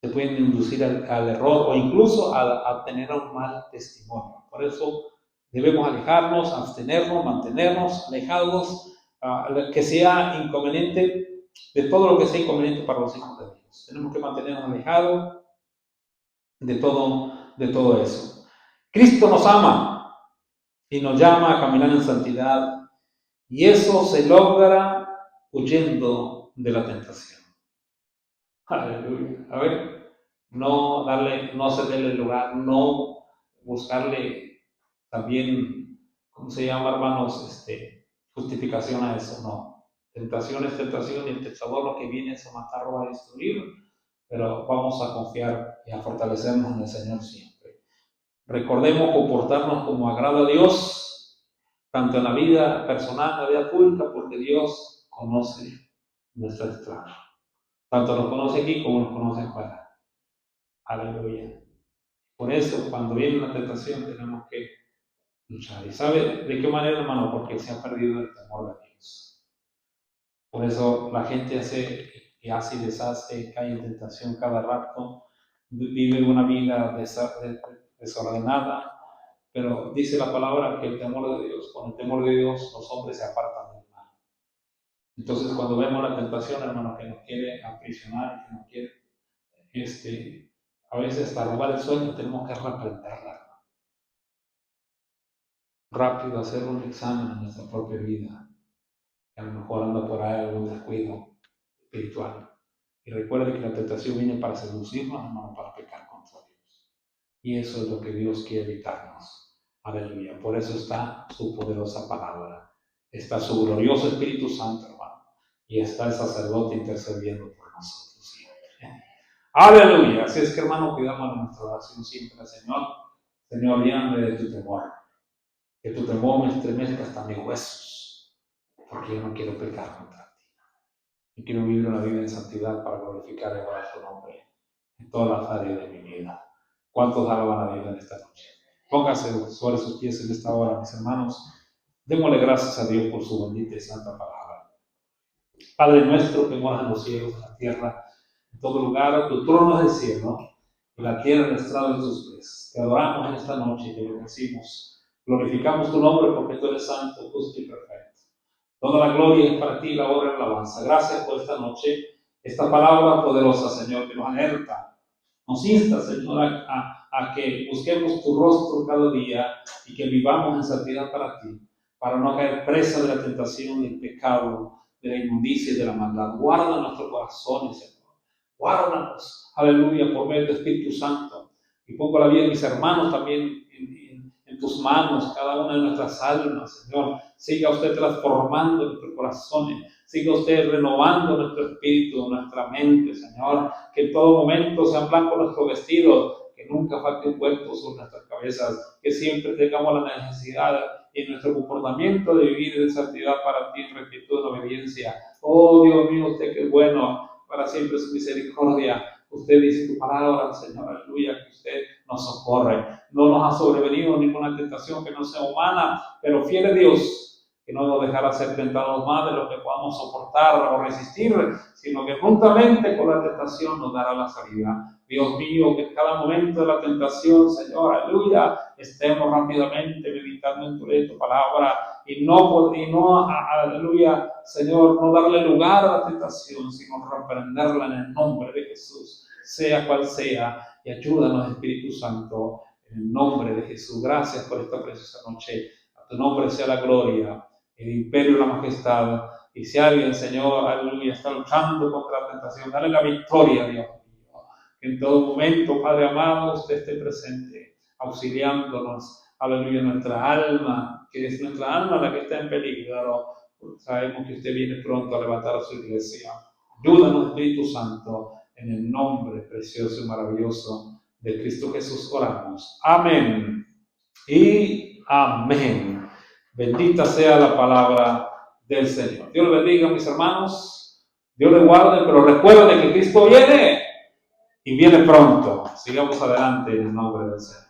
[SPEAKER 1] te pueden inducir al error o incluso a tener un mal testimonio. Por eso debemos alejarnos, abstenernos, mantenernos alejados, que sea inconveniente, de todo lo que sea inconveniente para los hijos de Dios. Tenemos que mantenernos alejados de todo eso. Cristo nos ama y nos llama a caminar en santidad, y eso se logra huyendo de la tentación. Aleluya. A ver, no cederle lugar, no buscarle también, ¿cómo se llama, hermanos? Justificación a eso, no. Tentación es tentación y el tentador lo que viene es a matar, robar y destruir, pero vamos a confiar y a fortalecernos en el Señor siempre. Recordemos comportarnos como agrada a Dios, tanto en la vida personal, en la vida pública, porque Dios conoce nuestra extraña. Tanto nos conoce aquí como nos conoce afuera. Aleluya. Por eso, cuando viene una tentación, tenemos que luchar. ¿Y sabe de qué manera, hermano? Porque se ha perdido el temor de Dios. Por eso la gente hace y deshace, cae en tentación cada rato, vive una vida desordenada, pero dice la palabra que el temor de Dios, con el temor de Dios los hombres se apartan del mal. Entonces, cuando vemos la tentación, hermano, que nos quiere aprisionar, que nos quiere a veces hasta robar el sueño, tenemos que reprenderla. Rápido hacer un examen en nuestra propia vida, que a lo mejor anda por ahí algún descuido espiritual. Y recuerde que la tentación viene para seducirnos, hermano, para pecar contra Dios. Y eso es lo que Dios quiere evitarnos. Aleluya. Por eso está su poderosa palabra. Está su glorioso Espíritu Santo, hermano. Y está el sacerdote intercediendo por nosotros siempre. Aleluya. Así es que, hermano, cuidamos nuestra oración siempre al Señor. Señor, lléname de tu temor. Que tu temor me estremezca hasta mis huesos. Porque yo no quiero pecar contra ti. Yo quiero vivir una vida en santidad para glorificar y adorar tu nombre en todas las áreas de mi vida. ¿Cuántos alaban a Dios en esta noche? Pónganse sobre sus pies en esta hora, mis hermanos. Démosle gracias a Dios por su bendita y santa palabra. Padre nuestro que moras en los cielos, en la tierra, en todo lugar, tu trono es el cielo, y la tierra el estrado de tus pies. Te adoramos en esta noche y te bendecimos. Glorificamos tu nombre porque tú eres santo, justo y perfecto. Toda la gloria es para ti, la honra y la alabanza. Gracias por esta noche, esta palabra poderosa, Señor, que nos alerta, nos insta, Señor, a que busquemos tu rostro cada día y que vivamos en santidad para ti, para no caer presa de la tentación, del pecado, de la inmundicia y de la maldad. Guarda nuestros corazones, Señor. Guárdanos, aleluya, por medio del Espíritu Santo. Y pongo la vida de mis hermanos también en tus manos, cada una de nuestras almas, Señor. Siga usted transformando nuestros corazones, siga usted renovando nuestro espíritu, nuestra mente, Señor. Que en todo momento sean blancos nuestros vestidos, que nunca falte un puesto sobre nuestras cabezas, que siempre tengamos la necesidad en nuestro comportamiento de vivir en santidad para ti, en rectitud, en obediencia. Oh Dios mío, usted que es bueno, para siempre su misericordia. Usted dice tu palabra, Señor, aleluya, que usted nos socorre. No nos ha sobrevenido ninguna tentación que no sea humana, pero fiel es Dios, que no nos dejará ser tentados más de lo que podamos soportar o resistir, sino que juntamente con la tentación nos dará la salida. Dios mío, que en cada momento de la tentación, Señor, aleluya, estemos rápidamente meditando en tu palabra y no, aleluya, Señor, no darle lugar a la tentación, sino reprenderla en el nombre de Jesús, sea cual sea, y ayúdanos, Espíritu Santo, en el nombre de Jesús. Gracias por esta preciosa noche. A tu nombre sea la gloria, el imperio y la majestad. Y si alguien, Señor, aleluya, está luchando contra la tentación, dale la victoria, Dios mío. Que en todo momento, Padre amado, usted esté presente, auxiliándonos, aleluya, nuestra alma, que es nuestra alma la que está en peligro. Sabemos que usted viene pronto a levantar a su iglesia. Ayúdanos, Espíritu Santo, en el nombre precioso y maravilloso de Cristo Jesús oramos. Amén y amén. Bendita sea la palabra del Señor. Dios le bendiga, mis hermanos. Dios le guarde, pero recuerden que Cristo viene y viene pronto. Sigamos adelante en el nombre del Señor.